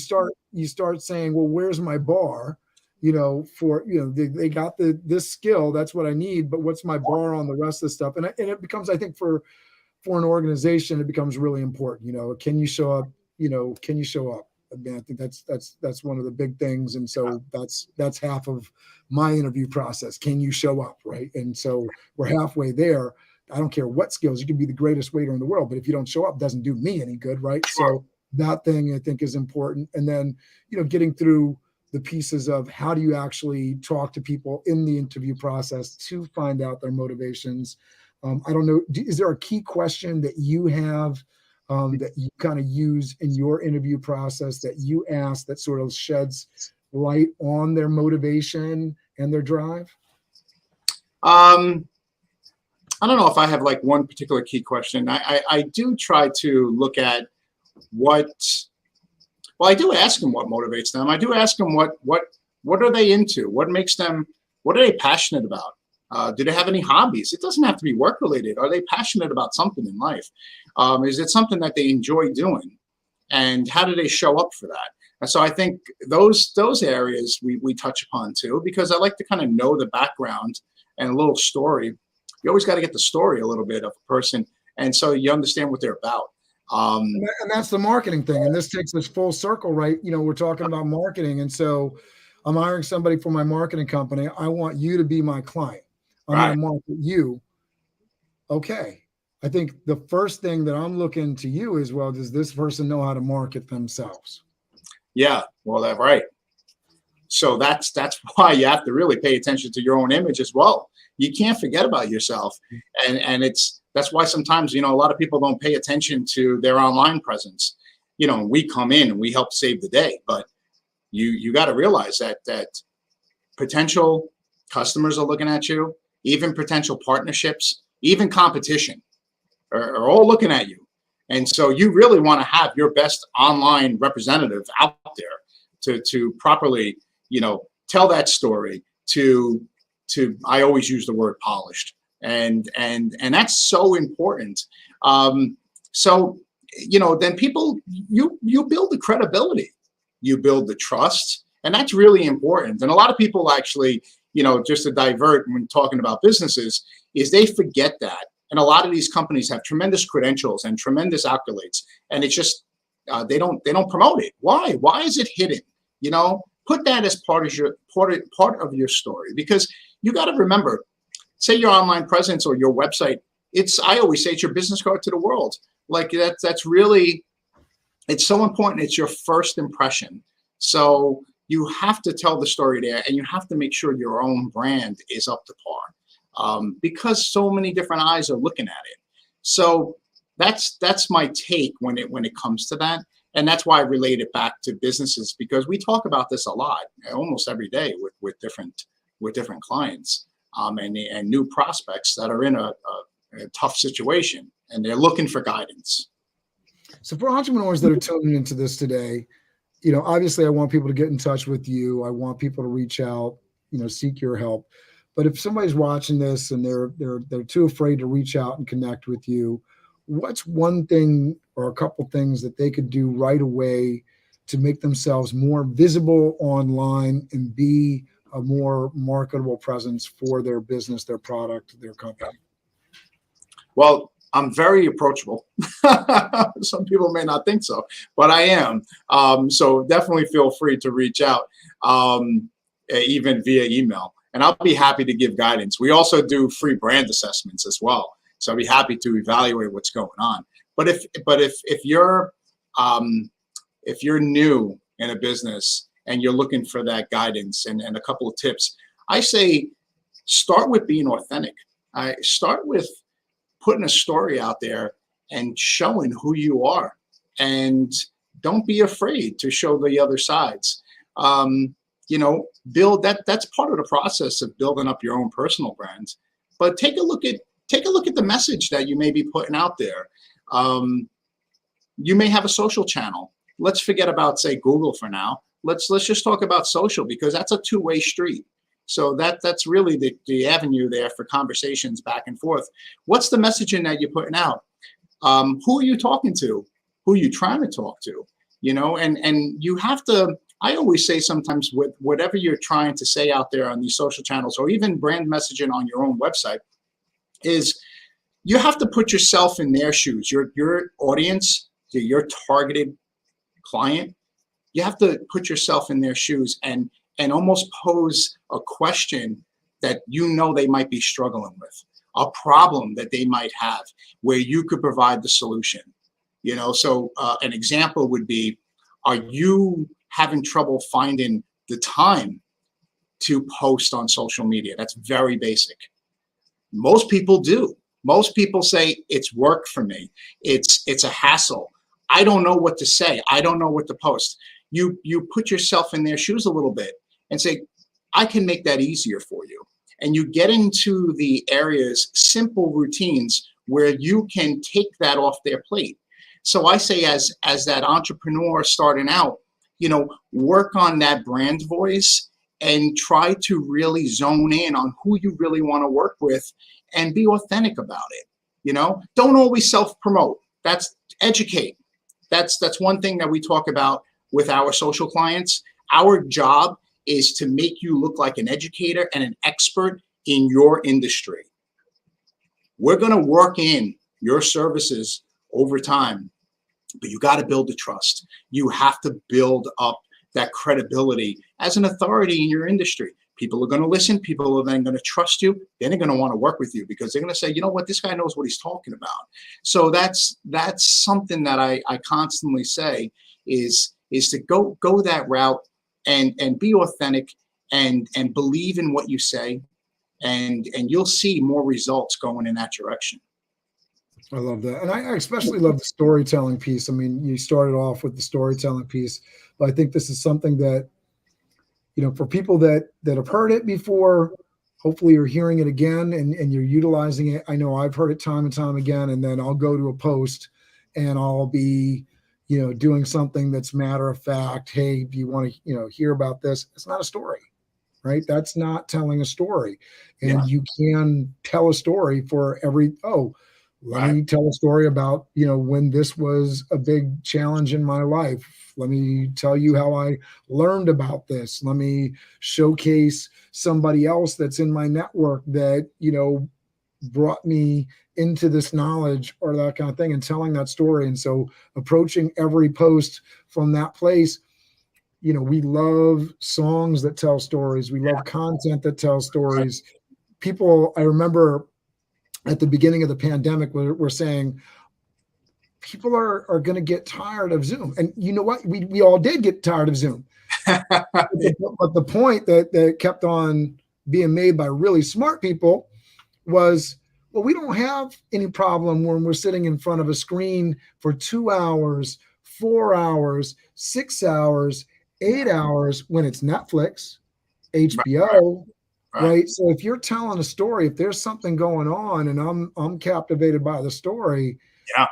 you start saying, well, where's my bar? They got this skill. That's what I need. But what's my bar on the rest of the stuff? And it becomes, I think, for an organization, it becomes really important. Can you show up? Can you show up? I mean, I think that's one of the big things. And so that's half of my interview process. Can you show up? Right. And so we're halfway there. I don't care what skills, you can be the greatest waiter in the world, but if you don't show up, it doesn't do me any good, right? So that thing I think is important. And then, getting through the pieces of how do you actually talk to people in the interview process to find out their motivations. I don't know, is there a key question that you have that you kind of use in your interview process that you ask that sort of sheds light on their motivation and their drive? I don't know if I have like one particular key question. I do try to look at I do ask them what motivates them. I do ask them what are they into? What makes them, what are they passionate about? Do they have any hobbies? It doesn't have to be work related. Are they passionate about something in life? Is it something that they enjoy doing? And how do they show up for that? And so I think those areas we touch upon too, because I like to kind of know the background and a little story. You always got to get the story a little bit of a person, and so you understand what they're about. And that's the marketing thing. And this takes us full circle, right? We're talking about marketing. And so I'm hiring somebody for my marketing company. I want you to be my client. I'm going to market you. Okay. I think the first thing that I'm looking to you is, well, does this person know how to market themselves? Yeah. Well, that's right. So that's why you have to really pay attention to your own image as well. You can't forget about yourself. And that's why sometimes, a lot of people don't pay attention to their online presence. We come in and we help save the day, but you got to realize that potential customers are looking at you, even potential partnerships, even competition are all looking at you. And so you really want to have your best online representative out there to properly, tell that story, to I always use the word polished. And that's so important. So, then people, you build the credibility, you build the trust, and that's really important. And a lot of people actually, just to divert when talking about businesses, is they forget that. And a lot of these companies have tremendous credentials and tremendous accolades, and it's just they don't promote it. Why? Why is it hidden? Put that as part of your story, because you got to remember, say your online presence or your website. I always say it's your business card to the world. Like that's really, it's so important. It's your first impression. So you have to tell the story there, and you have to make sure your own brand is up to par, because so many different eyes are looking at it. So that's my take when it comes to that. And that's why I relate it back to businesses, because we talk about this a lot, almost every day with different clients, and new prospects that are in a tough situation and they're looking for guidance. So for entrepreneurs that are tuning into this today, obviously I want people to get in touch with you. I want people to reach out, seek your help. But if somebody's watching this and they're too afraid to reach out and connect with you, what's one thing or a couple things that they could do right away to make themselves more visible online and be a more marketable presence for their business, their product, their company? Well, I'm very approachable. Some people may not think so, but I am. So definitely feel free to reach out, even via email, and I'll be happy to give guidance. We also do free brand assessments as well. So I'll be happy to evaluate what's going on. But if you're new in a business and you're looking for that guidance and a couple of tips, I say start with being authentic. I start with putting a story out there and showing who you are, and don't be afraid to show the other sides. Build that. That's part of the process of building up your own personal brand. But take a look at the message that you may be putting out there. You may have a social channel. Let's forget about, say, Google for now. Let's just talk about social, because that's a two-way street. So that's really the avenue there for conversations back and forth. What's the messaging that you're putting out? Who are you talking to? Who are you trying to talk to? And you have to, I always say sometimes with whatever you're trying to say out there on these social channels, or even brand messaging on your own website, is you have to put yourself in their shoes. Your audience, your targeted client, you have to put yourself in their shoes and almost pose a question that they might be struggling with. a problem that they might have where you could provide the solution. You know, so an example would be, are you having trouble finding the time to post on social media? That's very basic. Most people do. Most people say it's work for me. It's a hassle. I don't know what to say. I don't know what to post. You put yourself in their shoes a little bit and say, I can make that easier for you. And you get into the areas, simple routines where you can take that off their plate. So I say, as that entrepreneur starting out, you know, work on that brand voice and try to really zone in on who you really want to work with and be authentic about it. You know, don't always self-promote. That's educate. That's one thing that we talk about with our social clients. Our job is to make you look like an educator and an expert in your industry. We're going to work in your services over time, but you got to build the trust. You have to build up that credibility as an authority in your industry. People are going to listen. People are then going to trust you. Then they're going to want to work with you because they're going to say, you know what, this guy knows what he's talking about. So that's something that I constantly say is to go that route and be authentic and believe in what you say, and you'll see more results going in that direction. I love that. And I especially love the storytelling piece. I mean, you started off with the storytelling piece, but I think this is something that, you know, for people that have heard it before, hopefully you're hearing it again and you're utilizing it. I know I've heard it time and time again, and then I'll go to a post and I'll be, you know, doing something that's matter of fact. Hey, do you want to, you know, hear about this? It's not a story, right? That's not telling a story. And you can tell a story for every, let me tell a story about, you know, when this was a big challenge in my life. Let me tell you how I learned about this. Let me showcase somebody else that's in my network that, you know, brought me into this knowledge or that kind of thing, and telling that story. And so approaching every post from that place, you know, we love songs that tell stories. We love content that tells stories. People, I remember at the beginning of the pandemic, we're saying people are going to get tired of Zoom. And you know what? We all did get tired of Zoom. But the point that kept on being made by really smart people was, well, we don't have any problem when we're sitting in front of a screen for 2 hours, 4 hours, 6 hours, 8 hours when it's Netflix, HBO, right? So if you're telling a story, if there's something going on and I'm captivated by the story,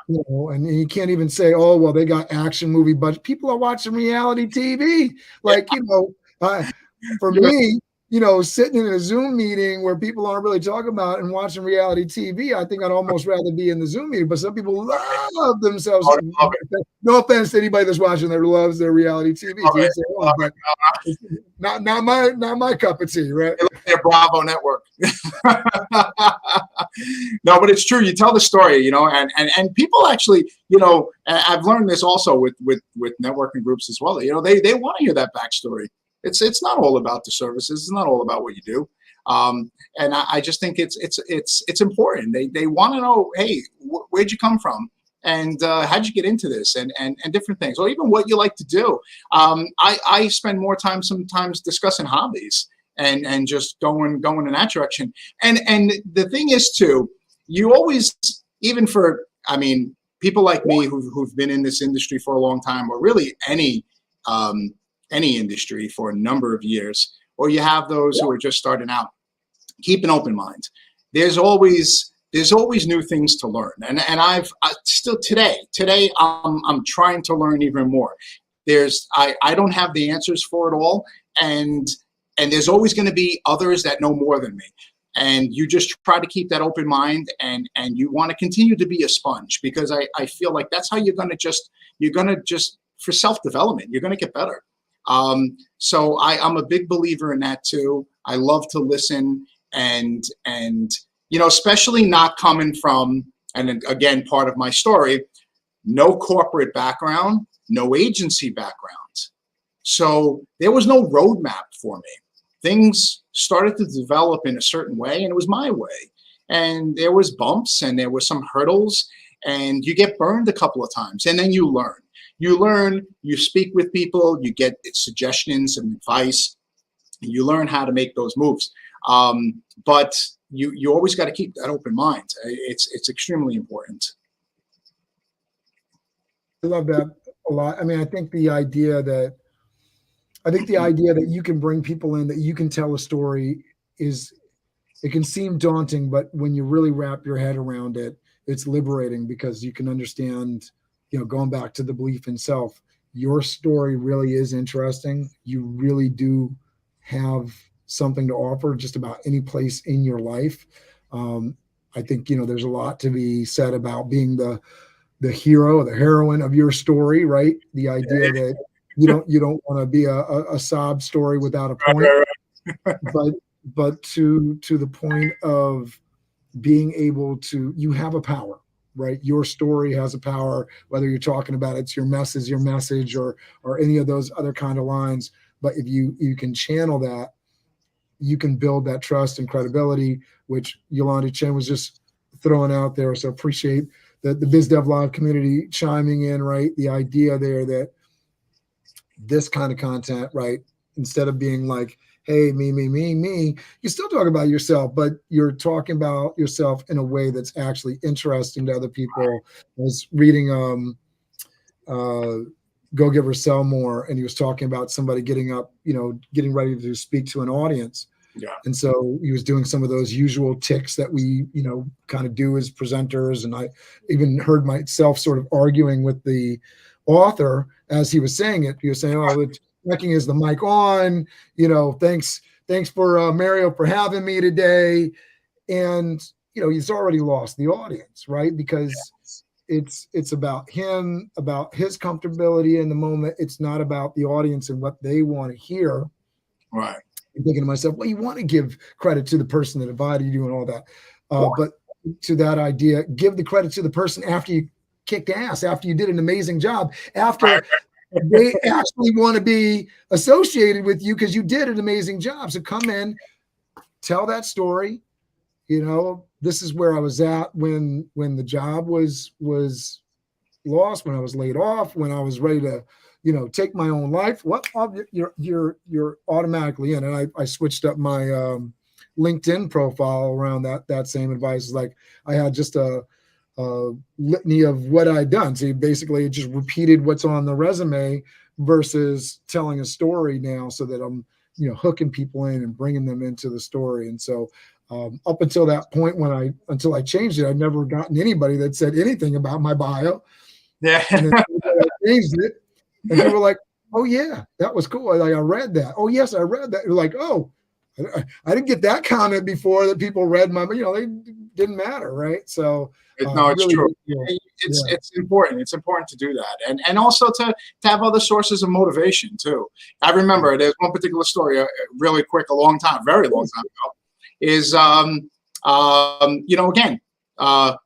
you know, and you can't even say, oh, well, they got action movie budget. People are watching reality TV. Like, you know, for me, you know, sitting in a Zoom meeting where people aren't really talking about and watching reality TV, I think I'd almost rather be in the Zoom meeting. But some people love themselves. No offense to anybody that's watching that loves their reality TV. But not my cup of tea, right? Their Bravo network. No, but it's true. You tell the story, you know, and people actually, you know, I've learned this also with networking groups as well. You know, they want to hear that backstory. It's not all about the services. It's not all about what you do. And I just think it's important. They want to know, hey, where'd you come from? And how'd you get into this, and different things, or even what you like to do. I spend more time sometimes discussing hobbies and just going in that direction. And the thing is too, you always, even for, I mean, people like me who've been in this industry for a long time, or really any industry for a number of years, or you have those who are just starting out, keep an open mind. There's always new things to learn. And I still today I'm trying to learn even more. I don't have the answers for it all. And there's always going to be others that know more than me. And you just try to keep that open mind, and you want to continue to be a sponge, because I feel like that's how you're going to just for self-development, you're going to get better. So I'm a big believer in that too. I love to listen and you know, especially not coming from, and again, part of my story, no corporate background, no agency background. So there was no roadmap for me. Things started to develop in a certain way, and it was my way. and there was bumps and there were some hurdles, and you get burned a couple of times, and then you learn. You speak with people, you get suggestions and advice, and you learn how to make those moves. But you always got to keep that open mind. It's extremely important. I love that a lot. I mean, I think the idea that you can bring people in, that you can tell a story it can seem daunting, but when you really wrap your head around it, it's liberating, because you can understand, going back to the belief in self, your story really is interesting. You really do have something to offer just about any place in your life. I think, there's a lot to be said about being the hero, the heroine of your story, right? The idea that you don't want to be a sob story without a point, but to the point of being able to, you have a power, right? Your story has a power, whether you're talking about it's your message or any of those other kind of lines. But if you can channel that, you can build that trust and credibility, which Yolanda Chen was just throwing out there. So appreciate the BizDev Live community chiming in, right? The idea there that this kind of content, right, instead of being like, hey, me, you still talk about yourself, but you're talking about yourself in a way that's actually interesting to other people. I was reading Go Give or Sell More, and he was talking about somebody getting up, getting ready to speak to an audience. Yeah. And so he was doing some of those usual tics that we, kind of do as presenters. And I even heard myself sort of arguing with the author as he was saying it. He was saying, oh, checking is the mic on, thanks for Mario for having me today. And, he's already lost the audience, right? Because it's about him, about his comfortability in the moment. It's not about the audience and what they want to hear. Right. I'm thinking to myself, well, you want to give credit to the person that invited you and all that. But to that idea, give the credit to the person after you kicked ass, after you did an amazing job, after they actually want to be associated with you because you did an amazing job. So come in, tell that story. This is where I was at when the job was lost, when I was laid off, when I was ready to, take my own life. What you're automatically in. And I switched up my LinkedIn profile around that same advice. Like I had just a litany of what I'd done. So basically it just repeated what's on the resume versus telling a story now, so that I'm, hooking people in and bringing them into the story. And so up until that point, until I changed it, I'd never gotten anybody that said anything about my bio. Yeah. And then I changed it, and they were like, oh yeah, that was cool. Like I read that. Oh yes, I read that. You're like, oh, I didn't get that comment before that people read my, they didn't matter, right? So no, it's really, true. It's important. It's important to do that, and also to have other sources of motivation too. I remember there's one particular story, really quick, very long time ago, is again,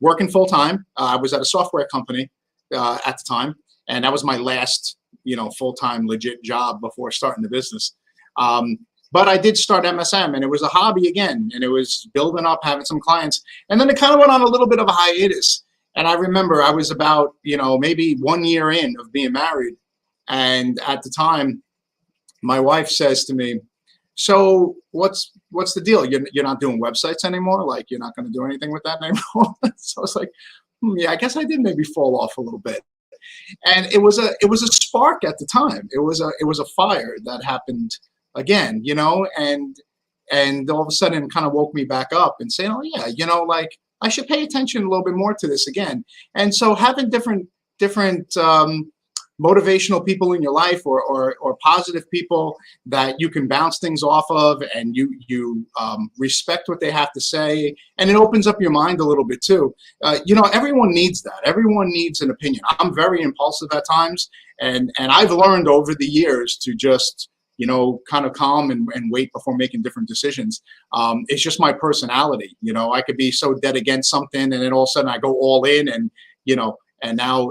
working full time. I was at a software company at the time, and that was my last full time legit job before starting the business. But I did start MSM, and it was a hobby again, and it was building up, having some clients. And then it kind of went on a little bit of a hiatus. And I remember I was about, maybe 1 year in of being married. And at the time, my wife says to me, so what's the deal? You're not doing websites anymore? Like, you're not going to do anything with that anymore? So I was like, yeah, I guess I did maybe fall off a little bit. And it was a spark at the time. It was a fire that happened again, and all of a sudden it kind of woke me back up and saying, oh yeah, like I should pay attention a little bit more to this again. And so having different motivational people in your life, or positive people that you can bounce things off of, and you respect what they have to say, and it opens up your mind a little bit too. Everyone needs that. Everyone needs an opinion. I'm very impulsive at times, and I've learned over the years to just kind of calm and wait before making different decisions. It's just my personality. I could be so dead against something, and then all of a sudden I go all in, and and now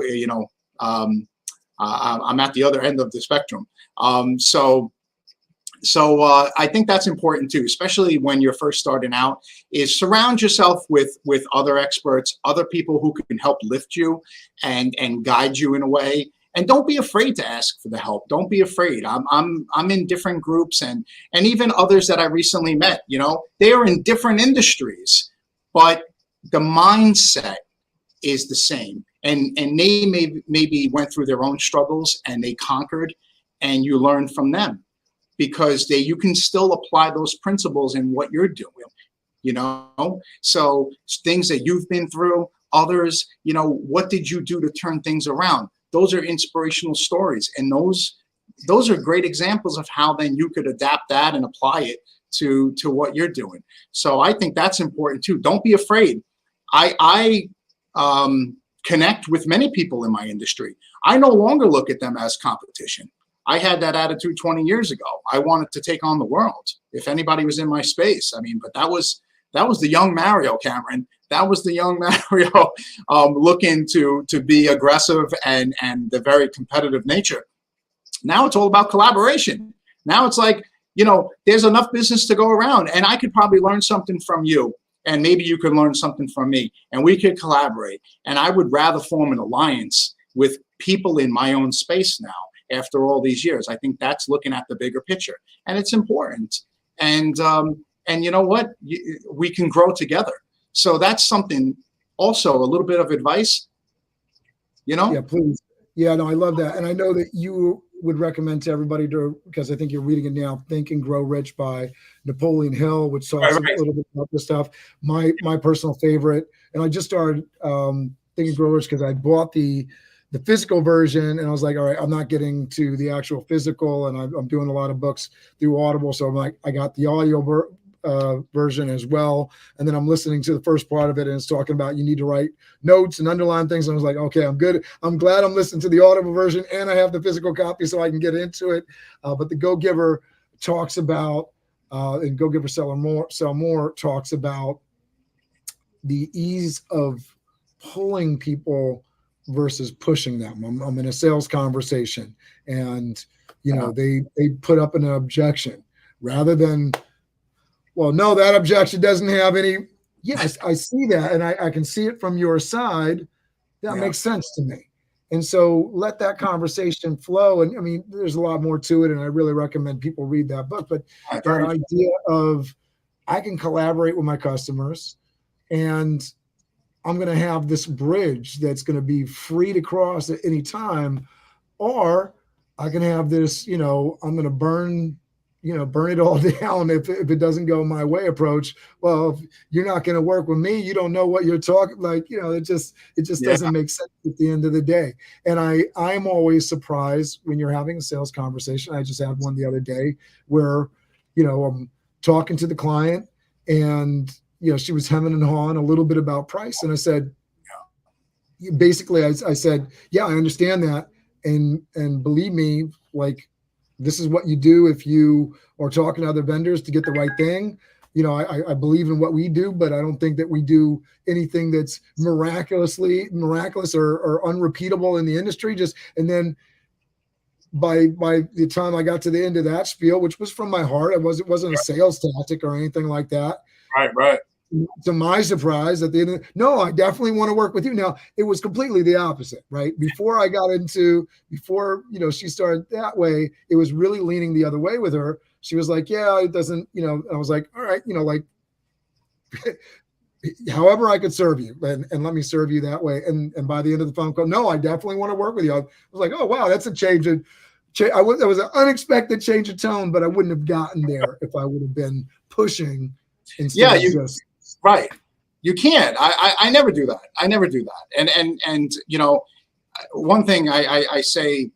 I'm at the other end of the spectrum. So So I think that's important too, especially when you're first starting out, is surround yourself with other experts, other people who can help lift you and guide you in a way. And don't be afraid to ask for the help. Don't be afraid. I'm in different groups and even others that I recently met, you know, they are in different industries, but the mindset is the same. And they maybe went through their own struggles and they conquered, and you learn from them, because you can still apply those principles in what you're doing, you know? So things that you've been through, others, you know, what did you do to turn things around? Those are inspirational stories. And those are great examples of how then you could adapt that and apply it to what you're doing. So I think that's important too. Don't be afraid. I connect with many people in my industry. I no longer look at them as competition. I had that attitude 20 years ago. I wanted to take on the world if anybody was in my space. I mean, but that was the young Mario, Cameron. That was the young Mario looking to be aggressive and the very competitive nature. Now it's all about collaboration. Now it's like, you know, there's enough business to go around, and I could probably learn something from you, and maybe you could learn something from me, and we could collaborate. And I would rather form an alliance with people in my own space now. After all these years, I think that's looking at the bigger picture, and it's important. And you know what? We can grow together. So that's something. Also, a little bit of advice. You know? Yeah, please. Yeah, no, I love that, and I know that you would recommend to everybody because I think you're reading it now. Think and Grow Rich by Napoleon Hill, which talks a little bit about this stuff. My personal favorite, and I just started Think and Grow Rich because I bought the physical version, and I was like, all right, I'm not getting to the actual physical, and I'm doing a lot of books through Audible, so I'm like, I got the audio version as well, and then I'm listening to the first part of it, and it's talking about you need to write notes and underline things, and I was like, okay, I'm good. I'm glad I'm listening to the Audible version, and I have the physical copy so I can get into it. But the Go Giver talks about, and Go Giver Sell More talks about the ease of pulling people versus pushing them. I'm in a sales conversation, and you know, they put up an objection rather than, well, no, that objection doesn't have any. Yes, I see that, and I can see it from your side. That makes sense to me. And so let that conversation flow. And I mean, there's a lot more to it, and I really recommend people read that book. But that idea of I can collaborate with my customers, and I'm going to have this bridge that's going to be free to cross at any time, or I can have this, you know, I'm going to burn it all down if it doesn't go my way approach. Well, if you're not going to work with me, you don't know what you're talking, like, you know, it just doesn't make sense at the end of the day. And I'm always surprised when you're having a sales conversation. I just had one the other day where, you know, I'm talking to the client, and you know, she was hemming and hawing a little bit about price. And I said, basically, I said, yeah, I understand that. And believe me, like, this is what you do if you are talking to other vendors to get the right thing. You know, I believe in what we do, but I don't think that we do anything that's miraculous or unrepeatable in the industry. And then by the time I got to the end of that spiel, which was from my heart, it wasn't a sales tactic or anything like that. Right. To my surprise, at the end of no, I definitely want to work with you. Now, it was completely the opposite, right? Before you know, she started that way, it was really leaning the other way with her. She was like, yeah, it doesn't, you know, I was like, all right, you know, like, however I could serve you, and let me serve you that way. And by the end of the phone call, no, I definitely want to work with you. I was like, oh, wow, that's a change. That was an unexpected change of tone, but I wouldn't have gotten there if I would have been pushing. Right. You can't. I never do that. I never do that. And you know, one thing I say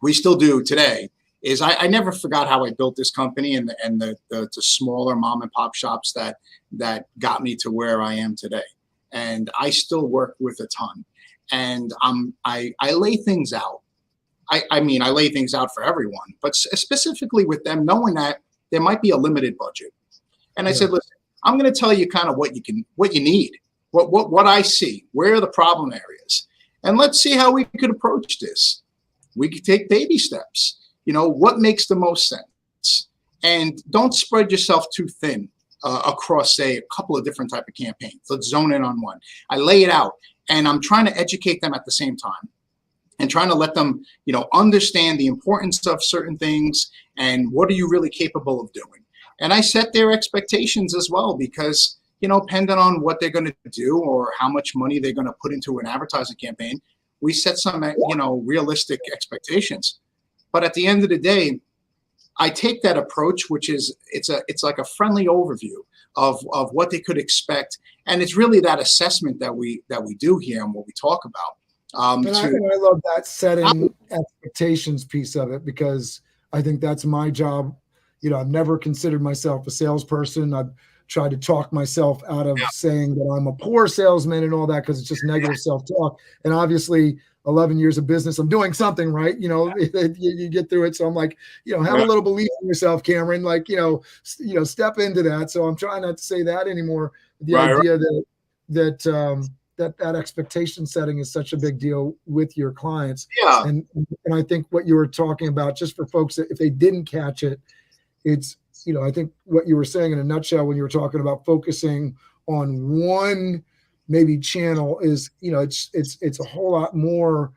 we still do today is I never forgot how I built this company and the smaller mom and pop shops that got me to where I am today. And I still work with a ton. And I lay things out. I mean, I lay things out for everyone, but specifically with them, knowing that there might be a limited budget. And I said, listen, I'm going to tell you kind of what you need, what I see, where are the problem areas, and let's see how we could approach this. We could take baby steps. You know, what makes the most sense? and don't spread yourself too thin across, say, a couple of different type of campaigns. Let's zone in on one. I lay it out, and I'm trying to educate them at the same time, and trying to let them, understand the importance of certain things and what are you really capable of doing. And I set their expectations as well, because, depending on what they're going to do or how much money they're going to put into an advertising campaign, we set some, realistic expectations. But at the end of the day, I take that approach, which is it's like a friendly overview of what they could expect, and it's really that assessment that we do here and what we talk about. And I love that setting expectations piece of it, because I think that's my job. I've never considered myself a salesperson. I've tried to talk myself out of saying that I'm a poor salesman and all that, because it's just negative self-talk. And obviously 11 years of business, I'm doing something right. You get through it. So I'm like, have a little belief in yourself, Cameron, like, step into that. So I'm trying not to say that anymore. The idea that expectation setting is such a big deal with your clients. Yeah. And I think what you were talking about, just for folks that if they didn't catch it, it's, I think what you were saying in a nutshell when you were talking about focusing on one maybe channel is, it's a whole lot more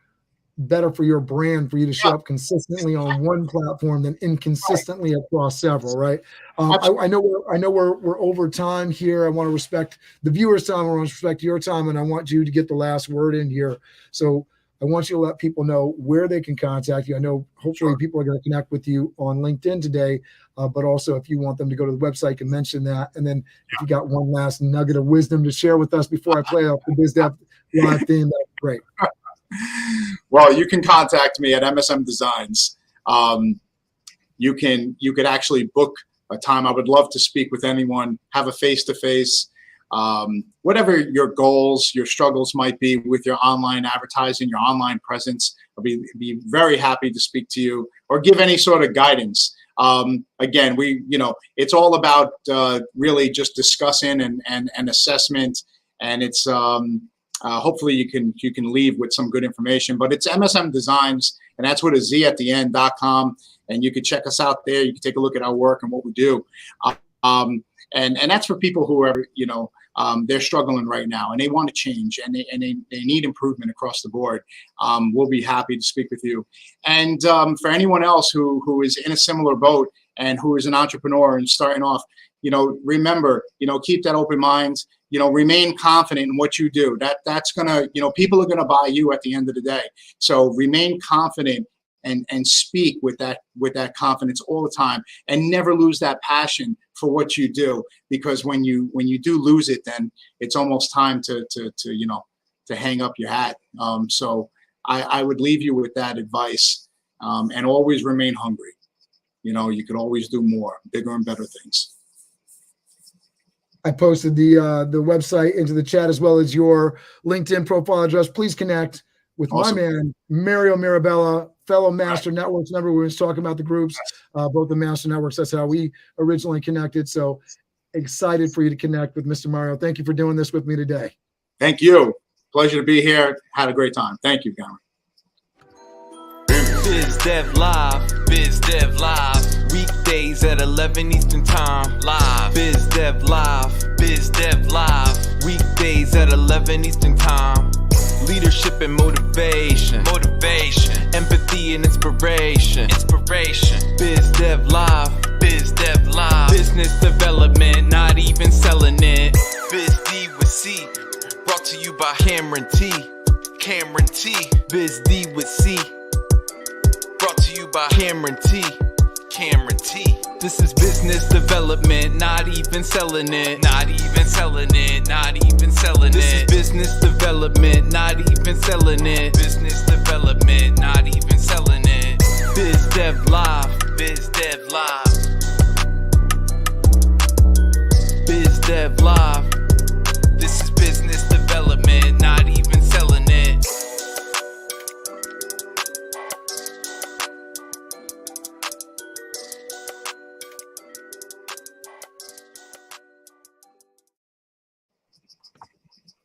better for your brand for you to show up consistently on one platform than inconsistently across several, right? I know we're over time here. I want to respect the viewers' time. I want to respect your time, and I want you to get the last word in here. So I want you to let people know where they can contact you. I know hopefully people are going to connect with you on LinkedIn today, but also if you want them to go to the website, you can mention that. And then if you got one last nugget of wisdom to share with us before I play off the BizDev live theme, that's great. Well, you can contact me at MSM Designs. You could actually book a time. I would love to speak with anyone, have a face-to-face. Whatever your goals, your struggles might be with your online advertising, your online presence, I'll be very happy to speak to you or give any sort of guidance. Again, it's all about really just discussing and assessment, and it's hopefully you can leave with some good information. But it's MSM Designs, and that's with a Z at the end.com, and you can check us out there. You can take a look at our work and what we do. And that's for people who are, they're struggling right now and they want to change and they need improvement across the board. We'll be happy to speak with you. And for anyone else who is in a similar boat and who is an entrepreneur and starting off, remember, keep that open mind, remain confident in what you do. That's gonna, people are gonna buy you at the end of the day. So remain confident and speak with that confidence all the time, and never lose that passion for what you do, because when you do lose it, then it's almost time to hang up your hat. So I would leave you with that advice, and always remain hungry. You could always do more, bigger and better things. I posted the website into the chat as well as your LinkedIn profile address. Please connect with my man, Mario Mirabella, fellow Master Networks member. We were just talking about the groups, both the Master Networks. That's how we originally connected. So excited for you to connect with Mr. Mario. Thank you for doing this with me today. Thank you. Pleasure to be here. Had a great time. Thank you, Cameron. BizDev Live, BizDev Live, weekdays at 11 Eastern Time, live. BizDev Live, BizDev Live, weekdays at 11 Eastern Time. Leadership and motivation, empathy and inspiration, BizDev Live, BizDev Live, business development, not even selling it. BizD with C, brought to you by Cameron T, BizD with C, brought to you by Cameron T. This is business development, not even selling it. This is business development, not even selling it. BizDev Live, BizDev Live.